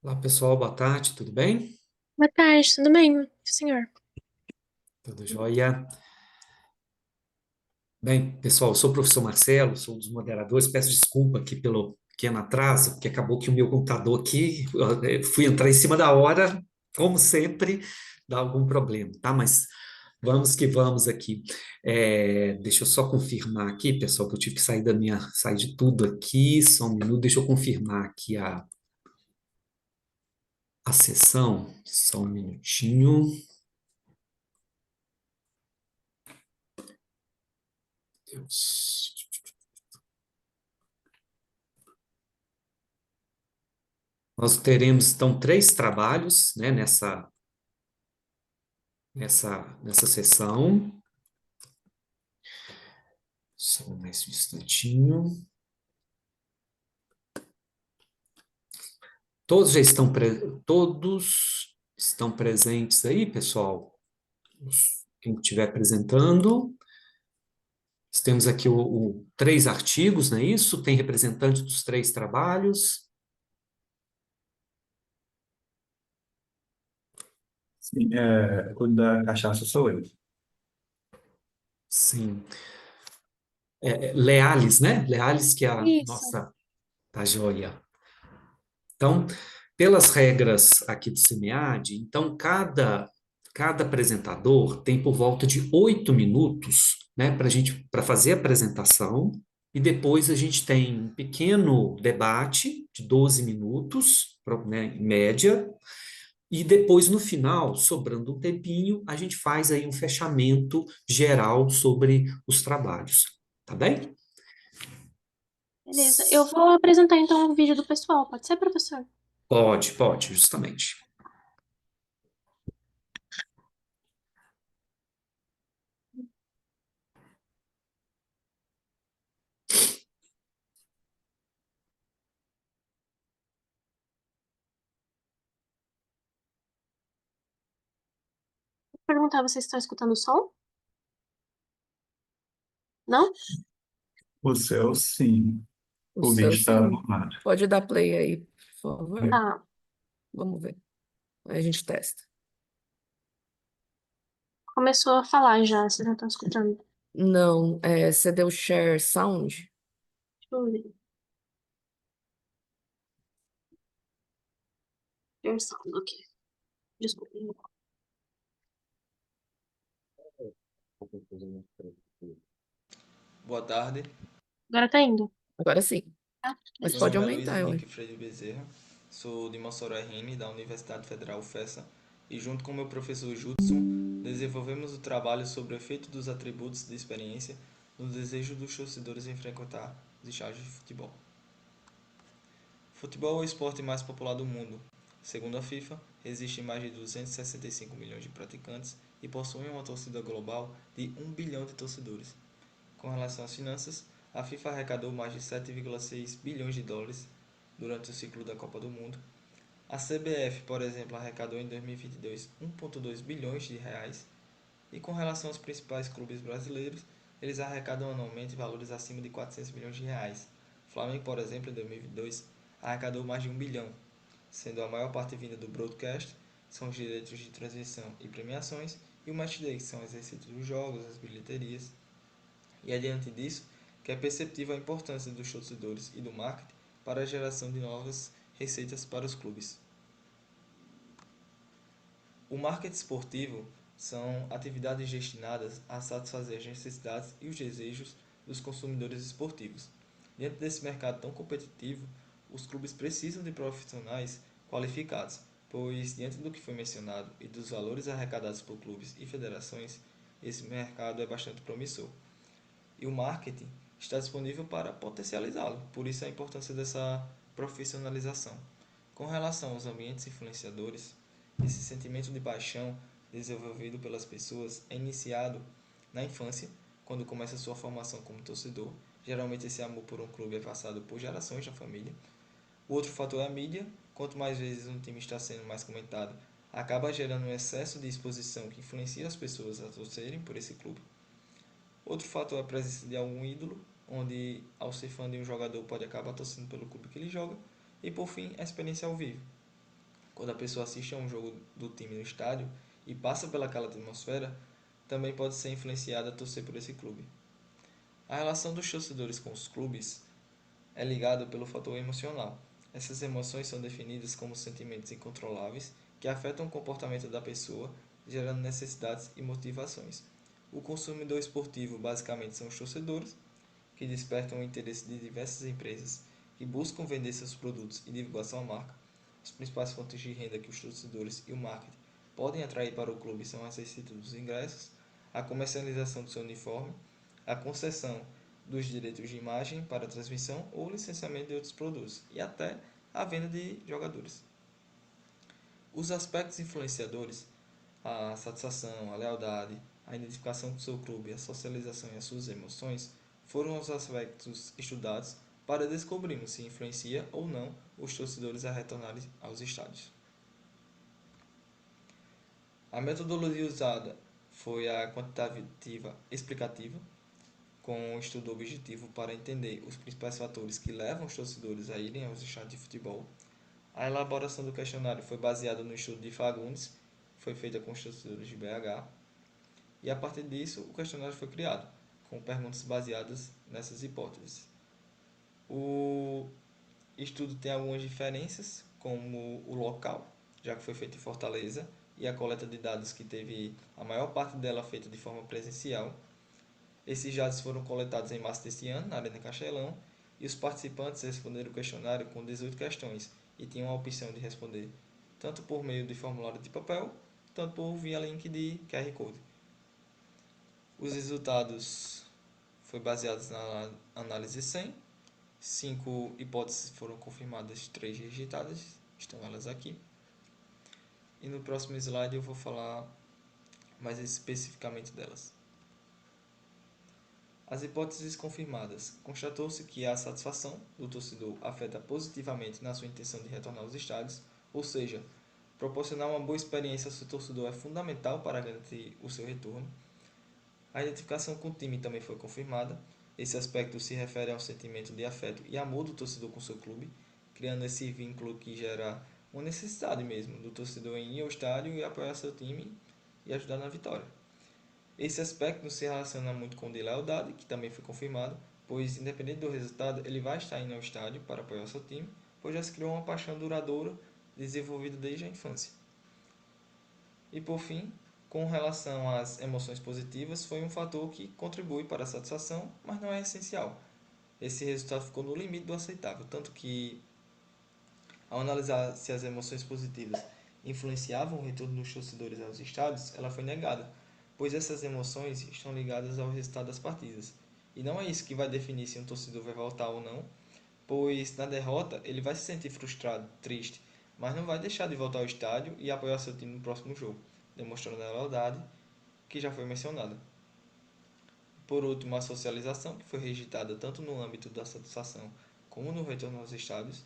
Olá, pessoal, boa tarde, tudo bem? Boa tarde, tudo bem, senhor? Tudo jóia? Bem, pessoal, eu sou o professor Marcelo, sou um dos moderadores, peço desculpa aqui pelo pequeno atraso, porque acabou que o meu computador aqui, fui entrar em cima da hora, como sempre, dá algum problema, tá? Mas vamos que vamos aqui. Deixa eu só confirmar aqui, pessoal, que eu tive que sair de tudo aqui, só um minuto, deixa eu confirmar aqui a sessão, só um minutinho. Deus. Nós teremos, então, três trabalhos, né, nessa sessão. Só mais um instantinho. Todos estão presentes aí, pessoal? Quem estiver apresentando. Temos aqui três artigos, não é isso? Tem representantes dos três trabalhos. Sim, o da cachaça sou eu. Sim. Leales, né? Leales, que é a Isso. nossa, tá joia. Então, pelas regras aqui do SEMEAD, então cada apresentador tem por volta de 8 minutos, né, para fazer a apresentação, e depois a gente tem um pequeno debate de 12 minutos, né, em média, e depois no final, sobrando um tempinho, a gente faz aí um fechamento geral sobre os trabalhos, tá bem? Beleza. Eu vou apresentar então o vídeo do pessoal, pode ser, professor? Pode, justamente. Vou perguntar, vocês estão escutando o som? Não? O seu, sim. O O seu, vídeo está sim. arrumado. Pode dar play aí, por favor. Tá. Vamos ver. Aí a gente testa. Começou a falar já, vocês não estão escutando. Não, você deu share sound? Deixa eu ver. Versão, ok. Desculpa. Boa tarde, Agora tá indo. Agora sim. Tá? Mas meu pode nome é Luiz aumentar, ué. Henrique Freire Bezerra, sou de Mossoró RN, da Universidade Federal FESA, e junto com meu professor Judson, desenvolvemos o trabalho sobre o efeito dos atributos de experiência no desejo dos torcedores em frequentar os estádios de futebol. Futebol é o esporte mais popular do mundo. Segundo a FIFA, existem mais de 265 milhões de praticantes e possui uma torcida global de 1 bilhão de torcedores. Com relação às finanças, a FIFA arrecadou mais de 7,6 bilhões de dólares durante o ciclo da Copa do Mundo. A CBF, por exemplo, arrecadou em 2022 1,2 bilhões de reais. E com relação aos principais clubes brasileiros, eles arrecadam anualmente valores acima de 400 milhões de reais. O Flamengo, por exemplo, em 2022 arrecadou mais de 1 bilhão, sendo a maior parte vinda do broadcast, são os direitos de transmissão e premiações, e o matchday, que são os exercícios dos jogos, as bilheterias. E é diante disso que é perceptível a importância dos torcedores e do marketing para a geração de novas receitas para os clubes. O marketing esportivo são atividades destinadas a satisfazer as necessidades e os desejos dos consumidores esportivos. Diante desse mercado tão competitivo, os clubes precisam de profissionais qualificados, pois, diante do que foi mencionado e dos valores arrecadados por clubes e federações, esse mercado é bastante promissor. E o marketing está disponível para potencializá-lo, por isso a importância dessa profissionalização. Com relação aos ambientes influenciadores, esse sentimento de paixão desenvolvido pelas pessoas é iniciado na infância, quando começa a sua formação como torcedor. Geralmente esse amor por um clube é passado por gerações na família. O outro fator é a mídia. Quanto mais vezes um time está sendo mais comentado, acaba gerando um excesso de exposição que influencia as pessoas a torcerem por esse clube. Outro fator é a presença de algum ídolo, onde ao ser fã de um jogador pode acabar torcendo pelo clube que ele joga. E por fim, a experiência ao vivo. quando a pessoa assiste a um jogo do time no estádio e passa pelaquela atmosfera, também pode ser influenciada a torcer por esse clube. A relação dos torcedores com os clubes é ligada pelo fator emocional. Essas emoções são definidas como sentimentos incontroláveis que afetam o comportamento da pessoa, gerando necessidades e motivações. O consumidor esportivo basicamente são os torcedores, que despertam o interesse de diversas empresas que buscam vender seus produtos e divulgar sua marca. As principais fontes de renda que os torcedores e o marketing podem atrair para o clube são as receitas dos ingressos, a comercialização do seu uniforme, a concessão dos direitos de imagem para a transmissão ou licenciamento de outros produtos e até a venda de jogadores. Os aspectos influenciadores, a satisfação, a lealdade, a identificação com seu clube, a socialização e as suas emoções, foram os aspectos estudados para descobrirmos se influencia ou não os torcedores a retornarem aos estádios. A metodologia usada foi a quantitativa explicativa, com um estudo objetivo para entender os principais fatores que levam os torcedores a irem aos estádios de futebol. A elaboração do questionário foi baseada no estudo de Fagundes, foi feita com os torcedores de BH, e a partir disso o questionário foi criado, com perguntas baseadas nessas hipóteses. O estudo tem algumas diferenças, como o local, já que foi feito em Fortaleza, e a coleta de dados que teve a maior parte dela feita de forma presencial. Esses dados foram coletados em março deste ano, na Arena Castelão, e os participantes responderam o questionário com 18 questões e tinham a opção de responder tanto por meio de formulário de papel, tanto por via link de QR Code. Os resultados foram baseados na análise 100, 5 hipóteses foram confirmadas, 3 rejeitadas, estão elas aqui. E no próximo slide eu vou falar mais especificamente delas. As hipóteses confirmadas. Constatou-se que a satisfação do torcedor afeta positivamente na sua intenção de retornar aos estádios, ou seja, proporcionar uma boa experiência ao seu torcedor é fundamental para garantir o seu retorno. A identificação com o time também foi confirmada. Esse aspecto se refere ao sentimento de afeto e amor do torcedor com seu clube, criando esse vínculo que gera uma necessidade mesmo do torcedor em ir ao estádio e apoiar seu time e ajudar na vitória. Esse aspecto não se relaciona muito com o de lealdade, que também foi confirmado, pois independente do resultado, ele vai estar indo ao estádio para apoiar seu time, pois já se criou uma paixão duradoura desenvolvida desde a infância. E por fim, com relação às emoções positivas, foi um fator que contribui para a satisfação, mas não é essencial. Esse resultado ficou no limite do aceitável, tanto que, ao analisar se as emoções positivas influenciavam o retorno dos torcedores aos estádios, ela foi negada, pois essas emoções estão ligadas ao resultado das partidas. E não é isso que vai definir se um torcedor vai voltar ou não, pois na derrota ele vai se sentir frustrado, triste, mas não vai deixar de voltar ao estádio e apoiar seu time no próximo jogo, demonstrando a lealdade que já foi mencionada. Por último, a socialização, que foi rejeitada tanto no âmbito da satisfação como no retorno aos estádios.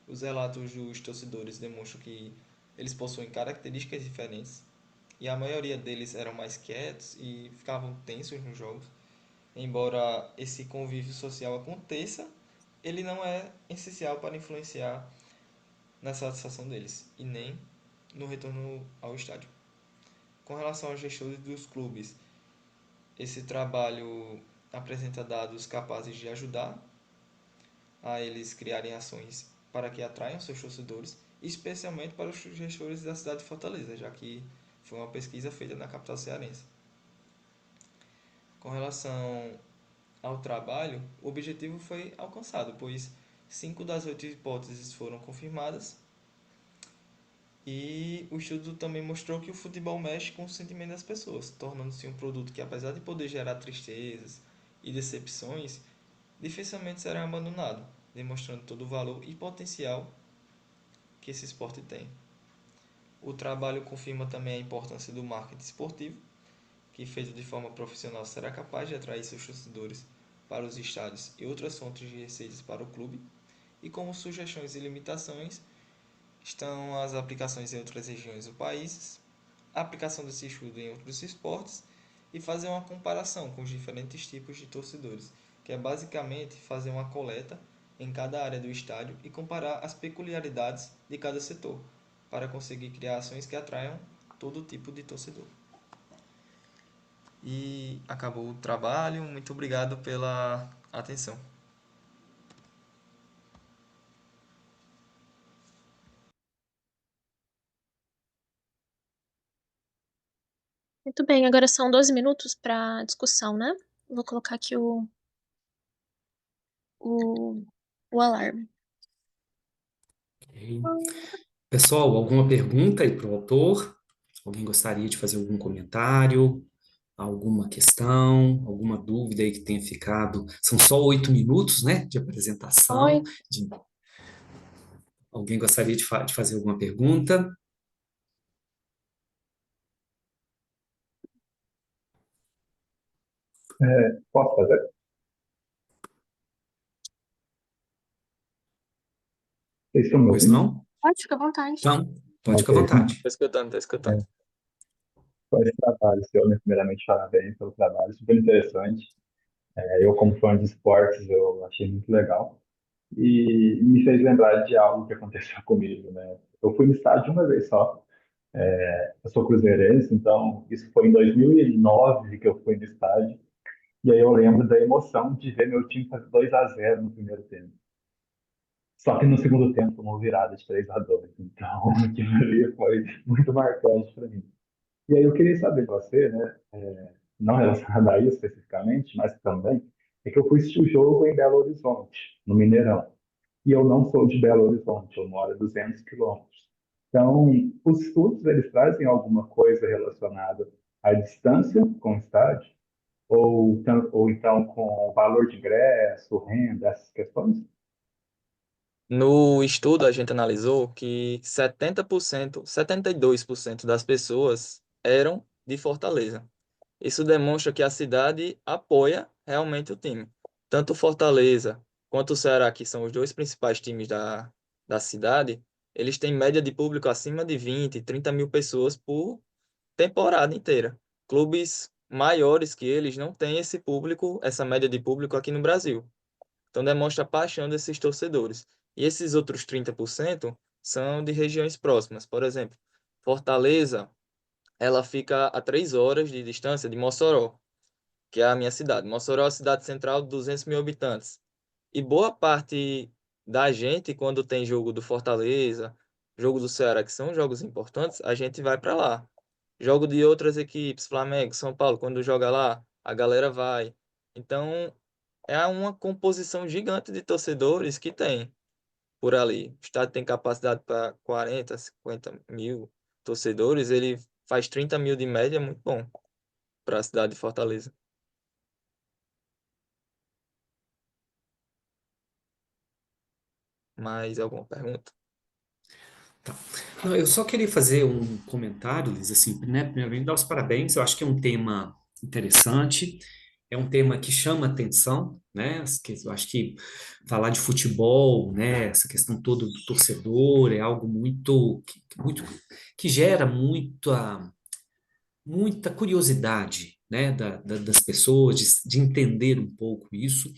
Os relatos dos torcedores demonstram que eles possuem características diferentes e a maioria deles eram mais quietos e ficavam tensos nos jogos. Embora esse convívio social aconteça, ele não é essencial para influenciar na satisfação deles e nem no retorno ao estádio. Com relação aos gestores dos clubes, esse trabalho apresenta dados capazes de ajudar a eles criarem ações para que atraiam seus torcedores, especialmente para os gestores da cidade de Fortaleza, já que foi uma pesquisa feita na capital cearense. Com relação ao trabalho, o objetivo foi alcançado, pois 5 das 8 hipóteses foram confirmadas e o estudo também mostrou que o futebol mexe com o sentimento das pessoas, tornando-se um produto que, apesar de poder gerar tristezas e decepções, dificilmente será abandonado, demonstrando todo o valor e potencial que esse esporte tem. O trabalho confirma também a importância do marketing esportivo, que feito de forma profissional será capaz de atrair seus torcedores para os estádios e outras fontes de receitas para o clube, e como sugestões e limitações estão as aplicações em outras regiões do país, a aplicação desse estudo em outros esportes e fazer uma comparação com os diferentes tipos de torcedores, que é basicamente fazer uma coleta em cada área do estádio e comparar as peculiaridades de cada setor, para conseguir criar ações que atraiam todo tipo de torcedor. E acabou o trabalho. Muito obrigado pela atenção. Muito bem, agora são 12 minutos para discussão, né? Vou colocar aqui o, o alarme. Ok. Pessoal, alguma pergunta aí para o autor? Alguém gostaria de fazer algum comentário, alguma questão, alguma dúvida aí que tenha ficado? São só 8 minutos, né, de apresentação. Oi, Alguém gostaria de fazer alguma pergunta? Posso fazer? Vocês estão me Pois ouvindo? não? pode ficar à vontade. Então, pode ficar à Ok. vontade. Tô escutando, tô escutando. Foi esse trabalho seu, né? Primeiramente, parabéns pelo trabalho, super interessante. Eu, como fã de esportes, eu achei muito legal. E me fez lembrar de algo que aconteceu comigo, né? Eu fui no estádio uma vez só. Eu sou cruzeirense, então isso foi em 2009 que eu fui no estádio. E aí eu lembro da emoção de ver meu time fazer 2-0 no primeiro tempo. Só que no segundo tempo tomou virada de 3-2. Então aquilo ali foi muito marcante para mim. E aí eu queria saber de você, né? Não relacionado a isso especificamente, mas também, é que eu fui assistir o jogo em Belo Horizonte, no Mineirão. E eu não sou de Belo Horizonte, eu moro a 200 quilômetros. Então, os estudos, eles trazem alguma coisa relacionada à distância com o estádio, ou então com o valor de ingresso, renda, essas questões? No estudo, a gente analisou que 70%, 72% das pessoas eram de Fortaleza. Isso demonstra que a cidade apoia realmente o time. Tanto o Fortaleza quanto o Ceará, que são os dois principais times da cidade, eles têm média de público acima de 20, 30 mil pessoas por temporada inteira. Clubes maiores que eles não têm esse público, essa média de público aqui no Brasil. Então demonstra a paixão desses torcedores. E esses outros 30% são de regiões próximas. Por exemplo, Fortaleza, ela fica a 3 horas de distância de Mossoró, que é a minha cidade. Mossoró é a cidade central de 200 mil habitantes. E boa parte da gente, quando tem jogo do Fortaleza, jogo do Ceará, que são jogos importantes, a gente vai para lá. Jogo de outras equipes, Flamengo, São Paulo, quando joga lá, a galera vai. Então, é uma composição gigante de torcedores que tem por ali. O estádio tem capacidade para 40, 50 mil torcedores, ele faz 30 mil de média, é muito bom para a cidade de Fortaleza. Mais alguma pergunta? Tá. Não, eu só queria fazer um comentário, Liz, assim, né? Primeiramente, dar os parabéns. Eu acho que é um tema interessante, é um tema que chama atenção, né? Eu acho que falar de futebol, né? Essa questão toda do torcedor é algo muito que gera muita curiosidade, né, das pessoas, de entender um pouco isso.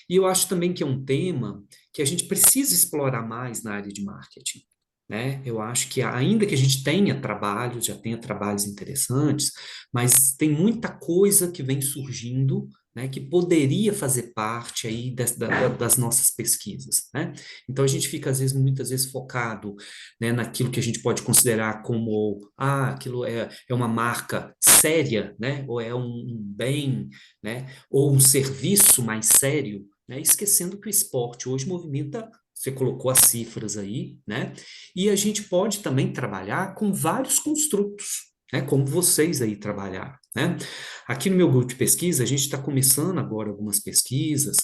E eu acho também que é um tema que a gente precisa explorar mais na área de marketing. Né? Eu acho que ainda que a gente tenha trabalhos, já tenha trabalhos interessantes, mas tem muita coisa que vem surgindo, né, que poderia fazer parte aí das nossas pesquisas, né? Então a gente fica muitas vezes focado, né, naquilo que a gente pode considerar como, aquilo é uma marca séria, né, ou é um bem, né, ou um serviço mais sério, né, esquecendo que o esporte hoje movimenta. Você colocou as cifras aí, né? E a gente pode também trabalhar com vários construtos, né? Como vocês aí trabalharam, né? Aqui no meu grupo de pesquisa, a gente está começando agora algumas pesquisas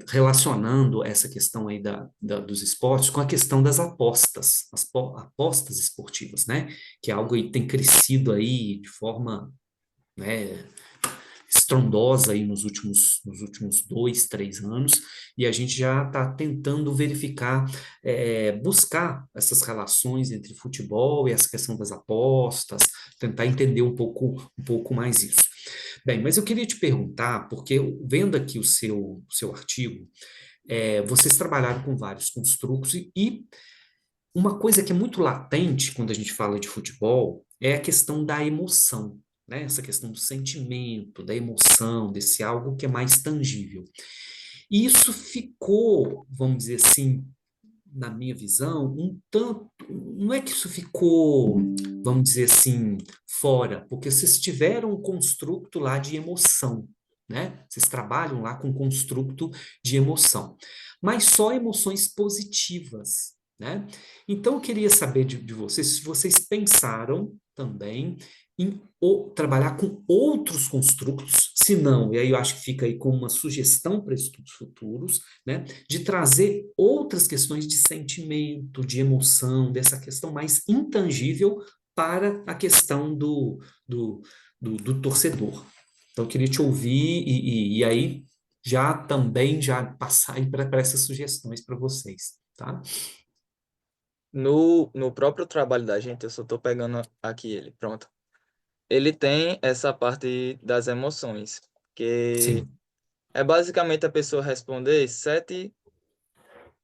relacionando essa questão aí dos esportes com a questão das apostas, apostas esportivas, né? Que é algo que tem crescido aí de forma, né, estrondosa aí nos últimos 2, 3 anos, e a gente já está tentando verificar, buscar essas relações entre futebol e essa questão das apostas, tentar entender um pouco mais isso. Bem, mas eu queria te perguntar, porque vendo aqui o seu artigo, vocês trabalharam com vários construtos e uma coisa que é muito latente quando a gente fala de futebol é a questão da emoção, né? Essa questão do sentimento, da emoção, desse algo que é mais tangível. E isso ficou, vamos dizer assim, na minha visão, um tanto. Não é que isso ficou, vamos dizer assim, fora, porque vocês tiveram um construto lá de emoção, né? Vocês trabalham lá com um construto de emoção, mas só emoções positivas, né? Então, eu queria saber de vocês se vocês pensaram também em trabalhar com outros construtos, se não, e aí eu acho que fica aí como uma sugestão para estudos futuros, né? De trazer outras questões de sentimento, de emoção, dessa questão mais intangível para a questão do torcedor. Então, eu queria te ouvir e aí já também já passar para essas sugestões para vocês, tá? No próprio trabalho da gente, eu só estou pegando aqui ele, pronto. Ele tem essa parte das emoções, que Sim. é basicamente a pessoa responder 7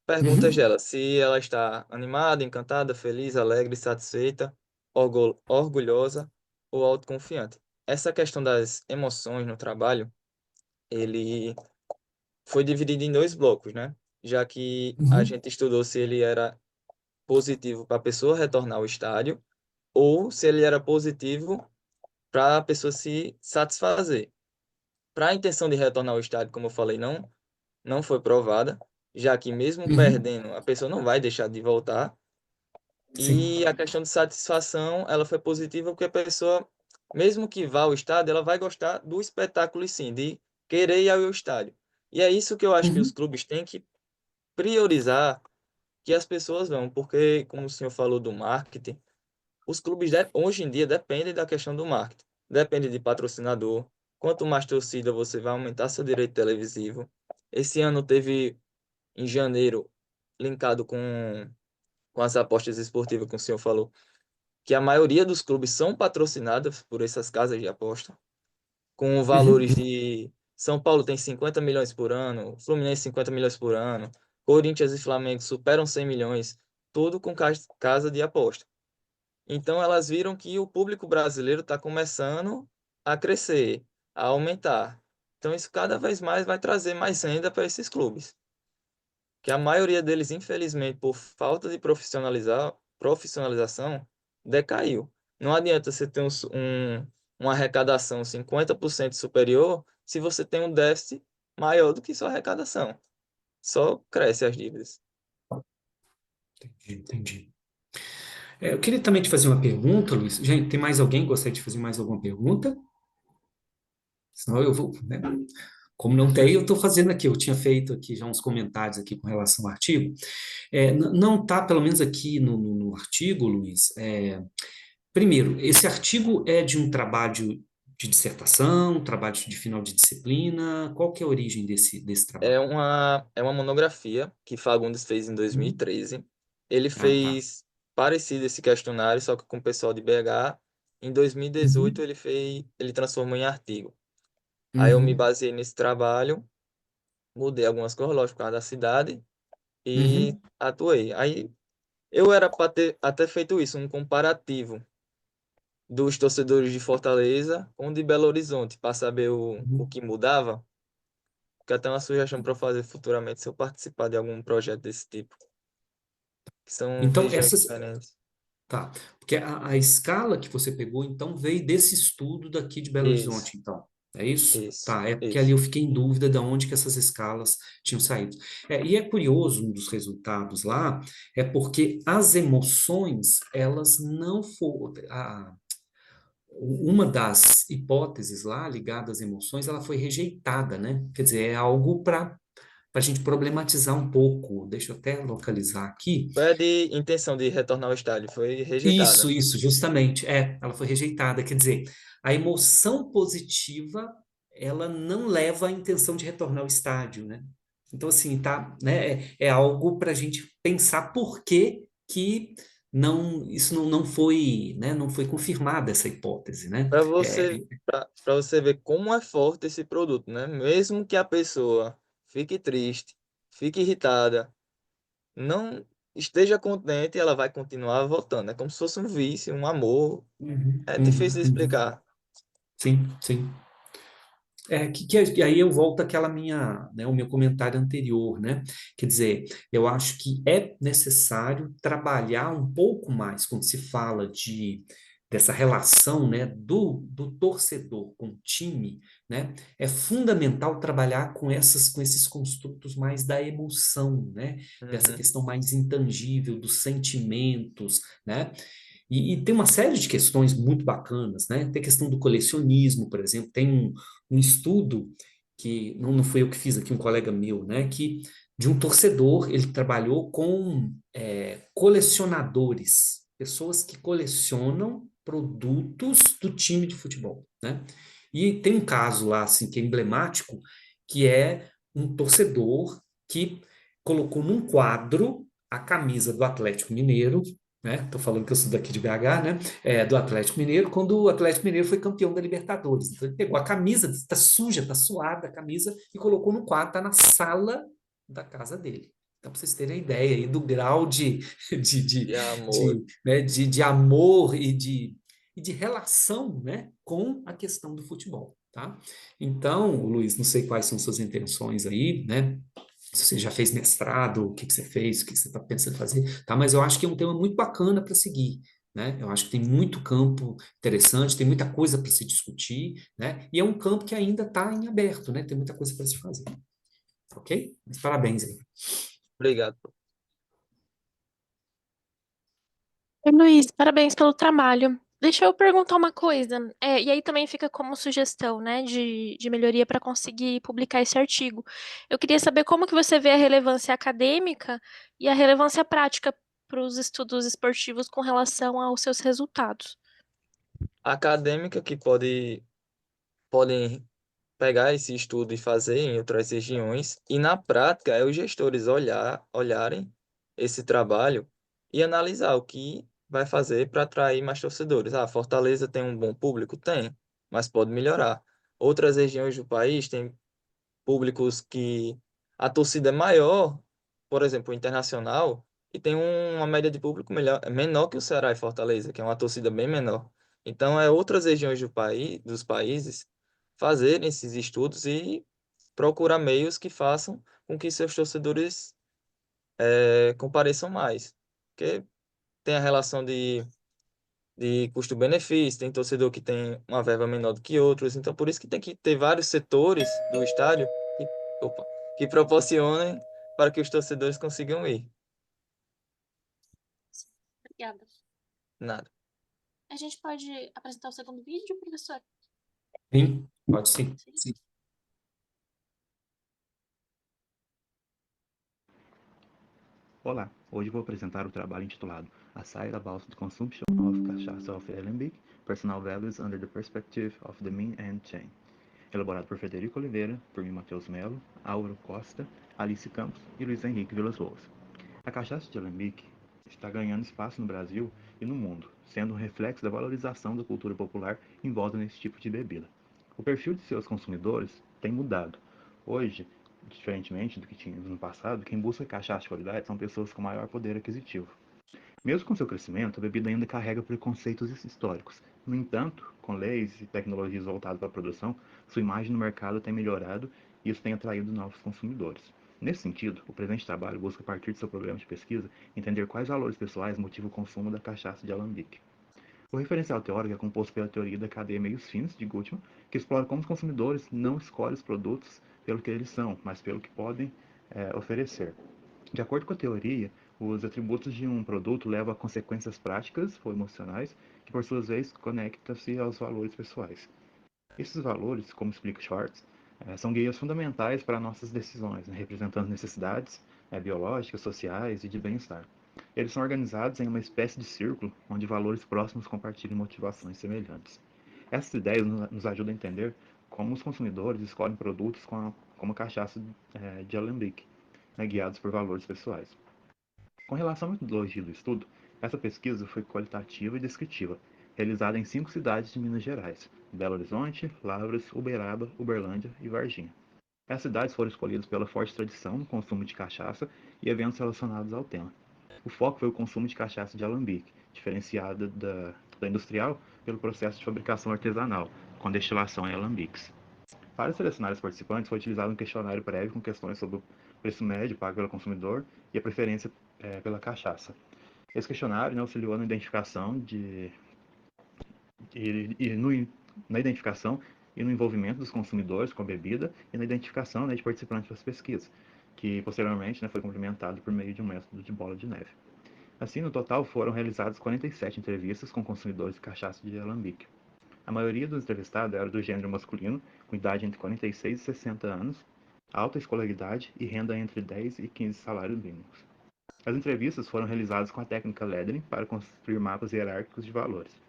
perguntas Uhum. dela, se ela está animada, encantada, feliz, alegre, satisfeita, orgulhosa ou autoconfiante. Essa questão das emoções no trabalho, ele foi dividido em 2 blocos, né? Já que a Uhum. gente estudou se ele era positivo para a pessoa retornar ao estádio ou se ele era positivo para a pessoa se satisfazer. Para a intenção de retornar ao estádio, como eu falei, não foi provada, já que mesmo Uhum. perdendo, a pessoa não vai deixar de voltar. Sim. E a questão de satisfação, ela foi positiva porque a pessoa, mesmo que vá ao estádio, ela vai gostar do espetáculo e sim, de querer ir ao estádio. E é isso que eu acho que os Uhum. clubes têm que priorizar que as pessoas vão, porque, como o senhor falou do marketing, os clubes hoje em dia dependem da questão do marketing. Depende de patrocinador. Quanto mais torcida, você vai aumentar seu direito televisivo. Esse ano teve, em janeiro, linkado com as apostas esportivas que o senhor falou, que a maioria dos clubes são patrocinados por essas casas de aposta, com valores Uhum. de São Paulo tem 50 milhões por ano, Fluminense 50 milhões por ano, Corinthians e Flamengo superam 100 milhões, tudo com casa de aposta. Então elas viram que o público brasileiro está começando a crescer, a aumentar. Então isso cada vez mais vai trazer mais renda para esses clubes, que a maioria deles, infelizmente, por falta de profissionalização, decaiu. Não adianta você ter uma arrecadação 50% superior se você tem um déficit maior do que sua arrecadação. Só cresce as dívidas. Entendi. Eu queria também te fazer uma pergunta, Luiz. Gente, tem mais alguém que gostaria de fazer mais alguma pergunta? Senão eu vou, né? Como não tem, eu estou fazendo aqui. Eu tinha feito aqui já uns comentários aqui com relação ao artigo. Não está, pelo menos aqui no artigo, Luiz. Primeiro, esse artigo é de um trabalho de dissertação, trabalho de final de disciplina. Qual que é a origem desse É trabalho? uma monografia que Fagundes fez em Uhum. 2013. Ele Ah, tá. fez parecido esse questionário, só que com o pessoal de BH. Em 2018 Uhum. ele transformou em artigo. Aí eu me Uhum. baseei nesse trabalho, mudei algumas coisas, lógico, por causa da cidade, e Uhum. atuei. Aí eu era para ter até feito isso, um comparativo dos torcedores de Fortaleza com o de Belo Horizonte, para saber o Uhum. que mudava. Fica até uma sugestão para fazer futuramente se eu participar de algum projeto desse tipo, que são Então, regiões essas. diferentes. Tá. Porque a escala que você pegou, então, veio desse estudo daqui de Belo Isso, Horizonte, então. É isso? isso, Tá. É porque ali isso. eu fiquei em dúvida de onde que essas escalas tinham saído. E é curioso, um dos resultados lá, é porque as emoções, elas não foram. Uma das hipóteses lá, ligada às emoções, ela foi rejeitada, né? Quer dizer, é algo para a gente problematizar um pouco. Deixa eu até localizar aqui. Foi a de intenção de retornar ao estádio, foi rejeitada. Isso, justamente. Ela foi rejeitada. Quer dizer, a emoção positiva, ela não leva à intenção de retornar ao estádio, né? Então, assim, tá, né? É algo para a gente pensar por que isso não foi, né? Não foi confirmada essa hipótese, né? Para você ver como é forte esse produto, né? Mesmo que a pessoa fique triste, fique irritada, não esteja contente, ela vai continuar voltando. É como se fosse um vício, um amor. Uhum, É difícil de uhum. explicar. Sim, sim. Aí eu volto àquela minha, né, o meu comentário anterior, né? Quer dizer, eu acho que é necessário trabalhar um pouco mais quando se fala dessa relação, né, do torcedor com o time, né? É fundamental trabalhar com esses construtos mais da emoção, né? Dessa Uhum. questão mais intangível dos sentimentos, né? E tem uma série de questões muito bacanas, né? Tem a questão do colecionismo, por exemplo, tem um estudo que não fui eu que fiz aqui, um colega meu, né? Que de um torcedor, ele trabalhou com colecionadores, pessoas que colecionam produtos do time de futebol, né? E tem um caso lá, assim, que é emblemático, que é um torcedor que colocou num quadro a camisa do Atlético Mineiro, né? Tô falando que eu sou daqui de BH, né? Do Atlético Mineiro, quando o Atlético Mineiro foi campeão da Libertadores. Então ele pegou a camisa, está suja, está suada a camisa, e colocou no quadro, está na sala da casa dele. Então, para vocês terem ideia aí do grau De amor. de amor e de relação, né, com a questão do futebol, tá? Então, Luiz, não sei quais são suas intenções aí, né? Se você já fez mestrado, o que que você fez, o que que você está pensando em fazer, tá? Mas eu acho que é um tema muito bacana para seguir, né? Eu acho que tem muito campo interessante, tem muita coisa para se discutir, né? E é um campo que ainda está em aberto, né? Tem muita coisa para se fazer, ok? Mas parabéns aí. Obrigado. Oi, Luiz, parabéns pelo trabalho. Deixa eu perguntar uma coisa, e aí também fica como sugestão, né, de melhoria para conseguir publicar esse artigo. Eu queria saber como que você vê a relevância acadêmica e a relevância prática para os estudos esportivos com relação aos seus resultados. Acadêmica que podem pegar esse estudo e fazer em outras regiões, e na prática é os gestores olharem esse trabalho e analisar o que vai fazer para atrair mais torcedores. Ah, Fortaleza tem um bom público? Tem, mas pode melhorar. Outras regiões do país têm públicos que a torcida é maior, por exemplo, o Internacional, e tem uma média de público menor que o Ceará e Fortaleza, que é uma torcida bem menor. Então, é outras regiões dos países fazerem esses estudos e procurar meios que façam com que seus torcedores compareçam mais. Porque tem a relação de custo-benefício, tem torcedor que tem uma verba menor do que outros, então por isso que tem que ter vários setores do estádio opa, que proporcionem para que os torcedores consigam ir. Obrigada. Nada. A gente pode apresentar o segundo vídeo, professor? Sim, pode sim. Sim. Olá, hoje vou apresentar o trabalho intitulado A Side About the Consumption of Cachaça of Alembic, Personal Values Under the Perspective of the Mean and Chain, elaborado por Frederico Oliveira, por mim Matheus Melo, Álvaro Costa, Alice Campos e Luiz Henrique Vilas Boas. A cachaça de Alembic está ganhando espaço no Brasil e no mundo, sendo um reflexo da valorização da cultura popular em volta nesse tipo de bebida. O perfil de seus consumidores tem mudado. Hoje, diferentemente do que tínhamos no passado, quem busca cachaça de qualidade são pessoas com maior poder aquisitivo. Mesmo com seu crescimento, a bebida ainda carrega preconceitos históricos. No entanto, com leis e tecnologias voltadas para a produção, sua imagem no mercado tem melhorado e isso tem atraído novos consumidores. Nesse sentido, o presente trabalho busca, a partir de seu programa de pesquisa, entender quais valores pessoais motivam o consumo da cachaça de alambique. O referencial teórico é composto pela teoria da cadeia meios finos de Gutmann, que explora como os consumidores não escolhem os produtos pelo que eles são, mas pelo que podem oferecer. De acordo com a teoria, os atributos de um produto levam a consequências práticas ou emocionais, que por sua vez conectam-se aos valores pessoais. Esses valores, como explica Schwartz, são guias fundamentais para nossas decisões, né, representando necessidades biológicas, sociais e de bem-estar. Eles são organizados em uma espécie de círculo onde valores próximos compartilham motivações semelhantes. Essas ideias nos ajudam a entender como os consumidores escolhem produtos como a cachaça de alambique, né, guiados por valores pessoais. Com relação à metodologia do estudo, essa pesquisa foi qualitativa e descritiva, realizada em 5 cidades de Minas Gerais: Belo Horizonte, Lavras, Uberaba, Uberlândia e Varginha. Essas cidades foram escolhidas pela forte tradição no consumo de cachaça e eventos relacionados ao tema. o foco foi o consumo de cachaça de alambique, diferenciada da industrial pelo processo de fabricação artesanal, com destilação em alambiques. Para selecionar os participantes, foi utilizado um questionário prévio com questões sobre o preço médio pago pelo consumidor e a preferência pela cachaça. Esse questionário, né, auxiliou na identificação na identificação e no envolvimento dos consumidores com a bebida e na identificação, né, de participantes das pesquisas, que posteriormente, né, foi complementado por meio de um método de bola de neve. Assim, no total, foram realizadas 47 entrevistas com consumidores de cachaça de alambique. A maioria dos entrevistados era do gênero masculino, com idade entre 46 e 60 anos, alta escolaridade e renda entre 10 e 15 salários mínimos. As entrevistas foram realizadas com a técnica Ledering para construir mapas hierárquicos de valores.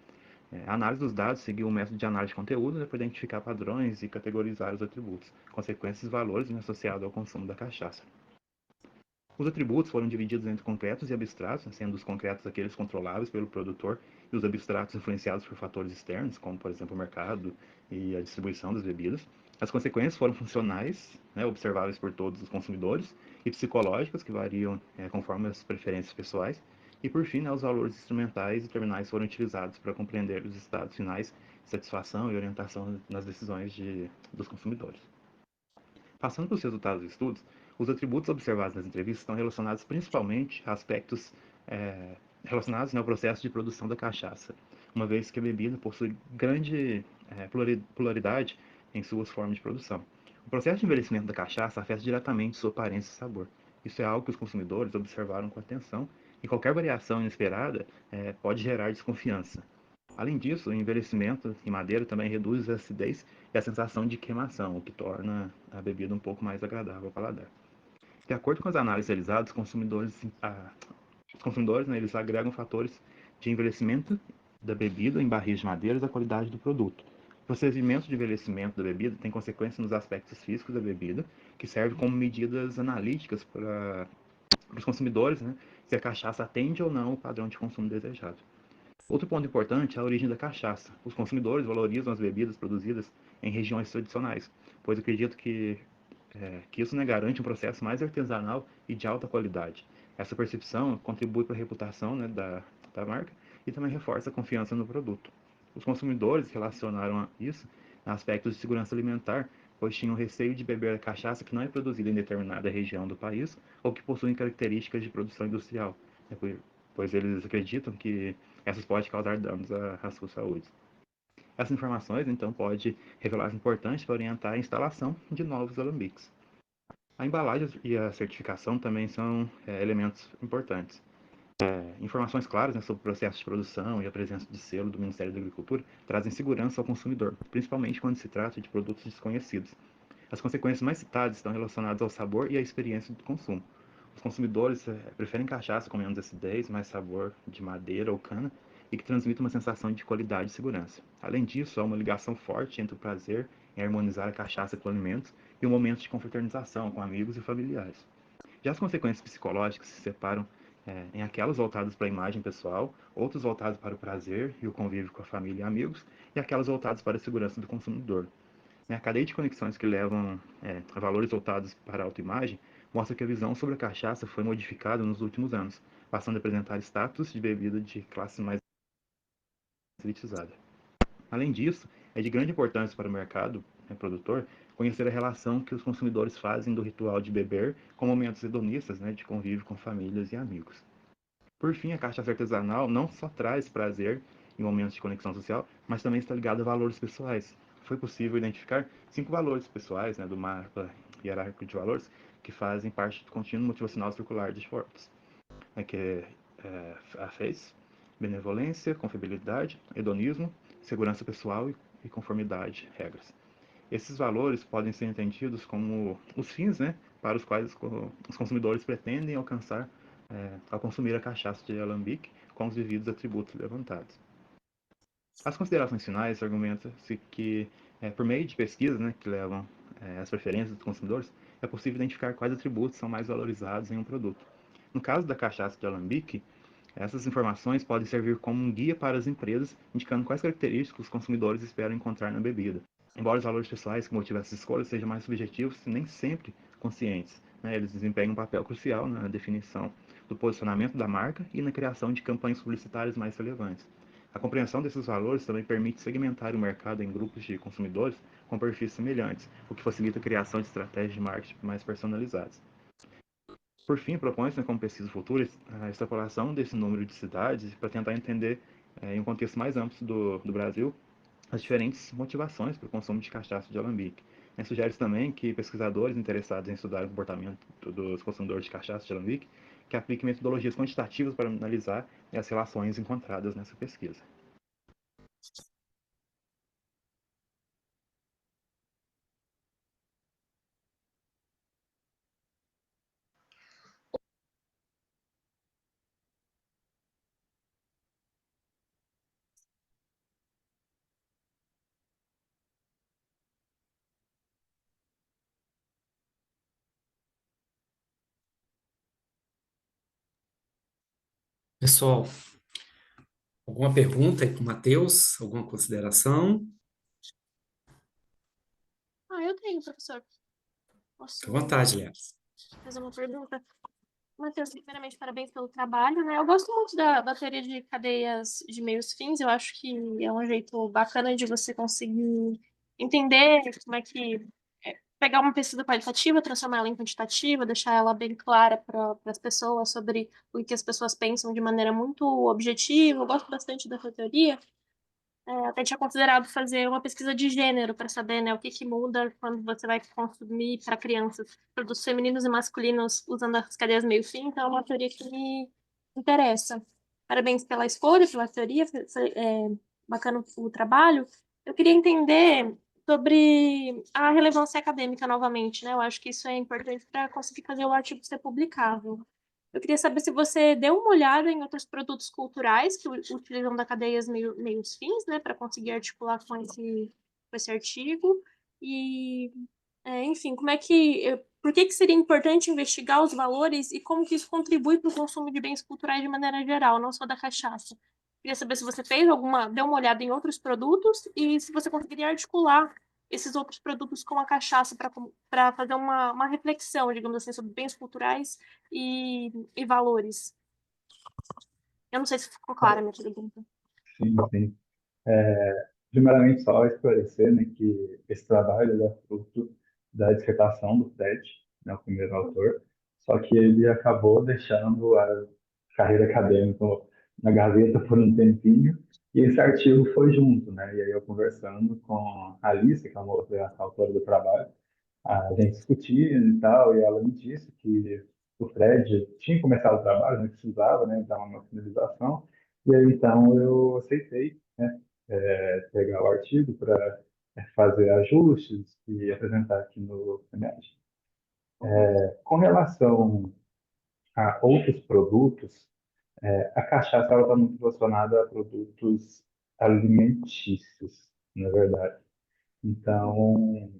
A análise dos dados seguiu um método de análise de conteúdo, né, para identificar padrões e categorizar os atributos, consequências e valores, né, associados ao consumo da cachaça. Os atributos foram divididos entre concretos e abstratos, sendo os concretos aqueles controláveis pelo produtor e os abstratos influenciados por fatores externos, como, por exemplo, o mercado e a distribuição das bebidas. As consequências foram funcionais, né, observáveis por todos os consumidores, e psicológicas, que variam conforme as preferências pessoais. E, por fim, né, os valores instrumentais e terminais foram utilizados para compreender os estados finais de satisfação e orientação nas decisões dos consumidores. Passando para os resultados dos estudos, os atributos observados nas entrevistas estão relacionados principalmente a aspectos relacionados, né, ao processo de produção da cachaça, uma vez que a bebida possui grande pluralidade em suas formas de produção. O processo de envelhecimento da cachaça afeta diretamente sua aparência e sabor. Isso é algo que os consumidores observaram com atenção e qualquer variação inesperada pode gerar desconfiança. Além disso, o envelhecimento em madeira também reduz a acidez e a sensação de queimação, o que torna a bebida um pouco mais agradável ao paladar. De acordo com as análises realizadas, os consumidores, né, eles agregam fatores de envelhecimento da bebida em barris de madeira da qualidade do produto. O procedimento de envelhecimento da bebida tem consequências nos aspectos físicos da bebida, que serve como medidas analíticas para os consumidores, né, se a cachaça atende ou não o padrão de consumo desejado. Outro ponto importante é a origem da cachaça. Os consumidores valorizam as bebidas produzidas em regiões tradicionais, pois acreditam que isso, né, garante um processo mais artesanal e de alta qualidade. Essa percepção contribui para a reputação, né, da marca e também reforça a confiança no produto. Os consumidores relacionaram a isso a aspectos de segurança alimentar, pois tinham receio de beber a cachaça que não é produzida em determinada região do país ou que possui características de produção industrial, pois eles acreditam que essas podem causar danos à sua saúde. Essas informações, então, podem revelar importantes para orientar a instalação de novos alambiques. A embalagem e a certificação também são elementos importantes. Informações claras, né, sobre o processo de produção e a presença de selo do Ministério da Agricultura trazem segurança ao consumidor, principalmente quando se trata de produtos desconhecidos. As consequências mais citadas estão relacionadas ao sabor e à experiência do consumo. Os consumidores preferem cachaça com menos acidez, mais sabor de madeira ou cana e que transmite uma sensação de qualidade e segurança. Além disso, há uma ligação forte entre o prazer em harmonizar a cachaça com alimentos e o momento de confraternização com amigos e familiares. Já as consequências psicológicas se separam em aquelas voltadas para a imagem pessoal, outras voltadas para o prazer e o convívio com a família e amigos, e aquelas voltadas para a segurança do consumidor. A cadeia de conexões que levam a valores voltados para a autoimagem mostra que a visão sobre a cachaça foi modificada nos últimos anos, passando a apresentar status de bebida de classe mais elitizada. Além disso, é de grande importância para o mercado produtor conhecer a relação que os consumidores fazem do ritual de beber com momentos hedonistas, né, de convívio com famílias e amigos. Por fim, a cachaça artesanal não só traz prazer em momentos de conexão social, mas também está ligada a valores pessoais. Foi possível identificar 5 valores pessoais, né, do mapa hierárquico de valores que fazem parte do contínuo motivacional circular de Forbes, que é a FACE, benevolência, confiabilidade, hedonismo, segurança pessoal e conformidade, regras. Esses valores podem ser entendidos como os fins, né, para os quais os consumidores pretendem alcançar ao consumir a cachaça de alambique com os devidos atributos levantados. As considerações finais argumenta-se que, por meio de pesquisas, né, que levam as preferências dos consumidores, é possível identificar quais atributos são mais valorizados em um produto. No caso da cachaça de alambique, essas informações podem servir como um guia para as empresas, indicando quais características os consumidores esperam encontrar na bebida. Embora os valores pessoais que motivam essas escolhas sejam mais subjetivos e nem sempre conscientes, né, eles desempenham um papel crucial na definição do posicionamento da marca e na criação de campanhas publicitárias mais relevantes. A compreensão desses valores também permite segmentar o mercado em grupos de consumidores com perfis semelhantes, o que facilita a criação de estratégias de marketing mais personalizadas. Por fim, propõe-se, como pesquisas futuras, a extrapolação desse número de cidades para tentar entender, em um contexto mais amplo do Brasil, as diferentes motivações para o consumo de cachaça de alambique. Sugere-se também que pesquisadores interessados em estudar o comportamento dos consumidores de cachaça de alambique que apliquem metodologias quantitativas para analisar as relações encontradas nessa pesquisa. Pessoal, alguma pergunta aí para o Matheus? Alguma consideração? Eu tenho, professor. Fique à Posso vontade, Léo. fazer uma pergunta? Matheus, primeiramente, parabéns pelo trabalho, né? Eu gosto muito da teoria de cadeias de meios fins. Eu acho que é um jeito bacana de você conseguir entender como é que pegar uma pesquisa qualitativa, transformar ela em quantitativa, deixar ela bem clara para as pessoas sobre o que as pessoas pensam de maneira muito objetiva. Eu gosto bastante dessa teoria. Até tinha considerado fazer uma pesquisa de gênero para saber, né, o que que muda quando você vai consumir para crianças produtos femininos e masculinos usando as cadeias meio fim. Então, é uma teoria que me interessa. Parabéns pela escolha, pela teoria, bacana o trabalho. Eu queria entender sobre a relevância acadêmica novamente, né? Eu acho que isso é importante para conseguir fazer o artigo ser publicável. Eu queria saber se você deu uma olhada em outros produtos culturais que utilizam da cadeias meios fins, né, para conseguir articular com esse artigo. E, enfim, por que que seria importante investigar os valores e como que isso contribui para o consumo de bens culturais de maneira geral, não só da cachaça? Queria saber se você deu uma olhada em outros produtos e se você conseguiria articular esses outros produtos com a cachaça para fazer uma reflexão, digamos assim, sobre bens culturais e valores. Eu não sei se ficou clara a minha pergunta. Sim, sim. Primeiramente, só esclarecer, né, que esse trabalho ele é fruto da dissertação do Fred, né, o primeiro autor, só que ele acabou deixando a carreira acadêmica na gaveta por um tempinho, e esse artigo foi junto, né? E aí eu conversando com a Alice, que é uma outra autora do trabalho, a gente discutindo e tal, e ela me disse que o Fred tinha começado o trabalho, não precisava, né, dar uma finalização, e aí então eu aceitei, né, pegar o artigo para fazer ajustes e apresentar aqui no CNED. Com relação a outros produtos, a cachaça está muito relacionada a produtos alimentícios, na verdade. Então,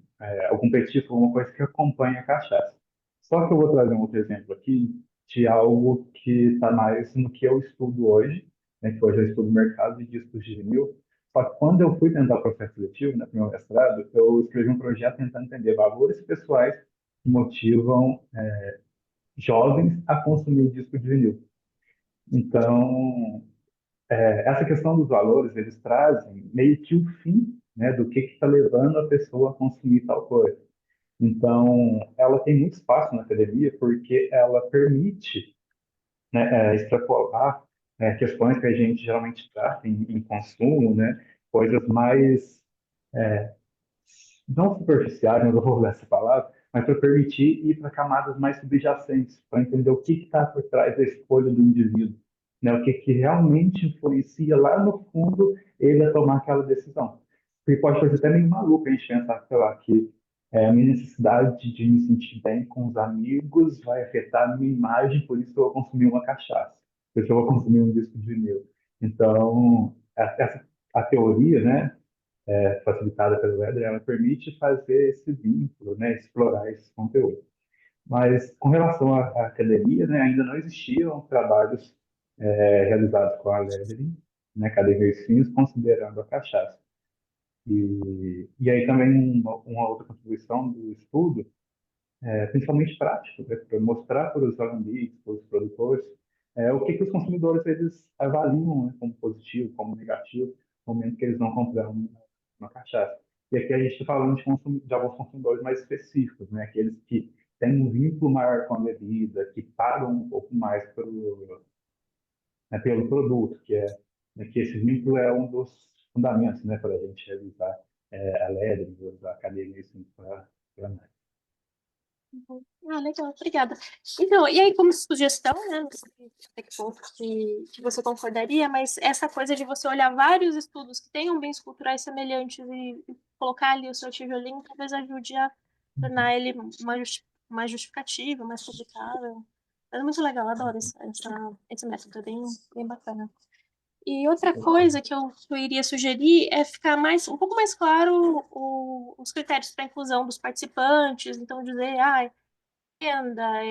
o competitivo é uma coisa que acompanha a cachaça. Só que eu vou trazer um outro exemplo aqui de algo que está mais no que eu estudo hoje, né, que hoje eu estudo mercado de discos de vinil. Só que quando eu fui tentar o processo seletivo, né, para o meu mestrado, eu escrevi um projeto tentando entender valores pessoais que motivam jovens a consumir disco de vinil. Então, essa questão dos valores, eles trazem meio que o fim, né, do que está levando a pessoa a consumir tal coisa. Então, ela tem muito espaço na academia porque ela permite, né, extrapolar questões que a gente geralmente trata em consumo, né, coisas mais, não superficiais, não vou usar essa palavra, mas para permitir ir para camadas mais subjacentes, para entender o que está por trás da escolha do indivíduo, né? O que, que realmente influencia lá no fundo ele a tomar aquela decisão. Porque pode parecer até meio maluco a gente pensar, sei lá, que a minha necessidade de me sentir bem com os amigos vai afetar a minha imagem, por isso eu vou consumir uma cachaça, por isso eu vou consumir um disco de vinil. Então, a teoria, né, facilitada pelo Weber, ela permite fazer esse vínculo, né, explorar esse conteúdo. Mas com relação à academia, né, ainda não existiam trabalhos realizados com a Leveling, né, academia e fins, considerando a cachaça. E aí também uma outra contribuição do estudo principalmente prático, né, para mostrar para os alambiques, para os produtores, o que os consumidores eles avaliam, né, como positivo, como negativo, no momento que eles vão comprar uma cachaça. E aqui a gente está falando de alguns consumidores mais específicos, né, aqueles que têm um vínculo maior com a bebida, que pagam um pouco mais pelo produto, que esse vínculo é um dos fundamentos, né, para a gente realizar a LEDs, a academia, assim, para Ah, legal, obrigada. Então, e aí, como sugestão, né? Não sei até que ponto que você concordaria, mas essa coisa de você olhar vários estudos que tenham bens culturais semelhantes e colocar ali o seu tijolinho, talvez ajude a tornar ele mais justificativo, mais publicável. É muito legal, adoro esse método, é bem bacana. E outra coisa que eu iria sugerir é ficar um pouco mais claro os critérios para inclusão dos participantes, então dizer, renda,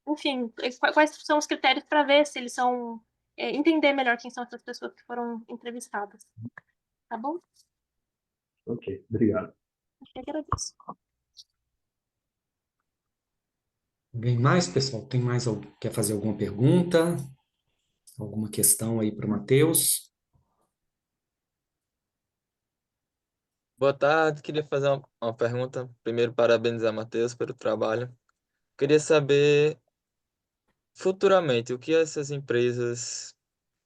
enfim, quais são os critérios para ver se eles são, entender melhor quem são essas pessoas que foram entrevistadas, tá bom? Ok, obrigado. Eu que agradeço. Alguém mais, pessoal? Tem mais alguém que quer fazer alguma pergunta? Alguma questão aí para o Matheus? Boa tarde, queria fazer uma pergunta. Primeiro, parabenizar Matheus pelo trabalho. Queria saber, futuramente, o que essas empresas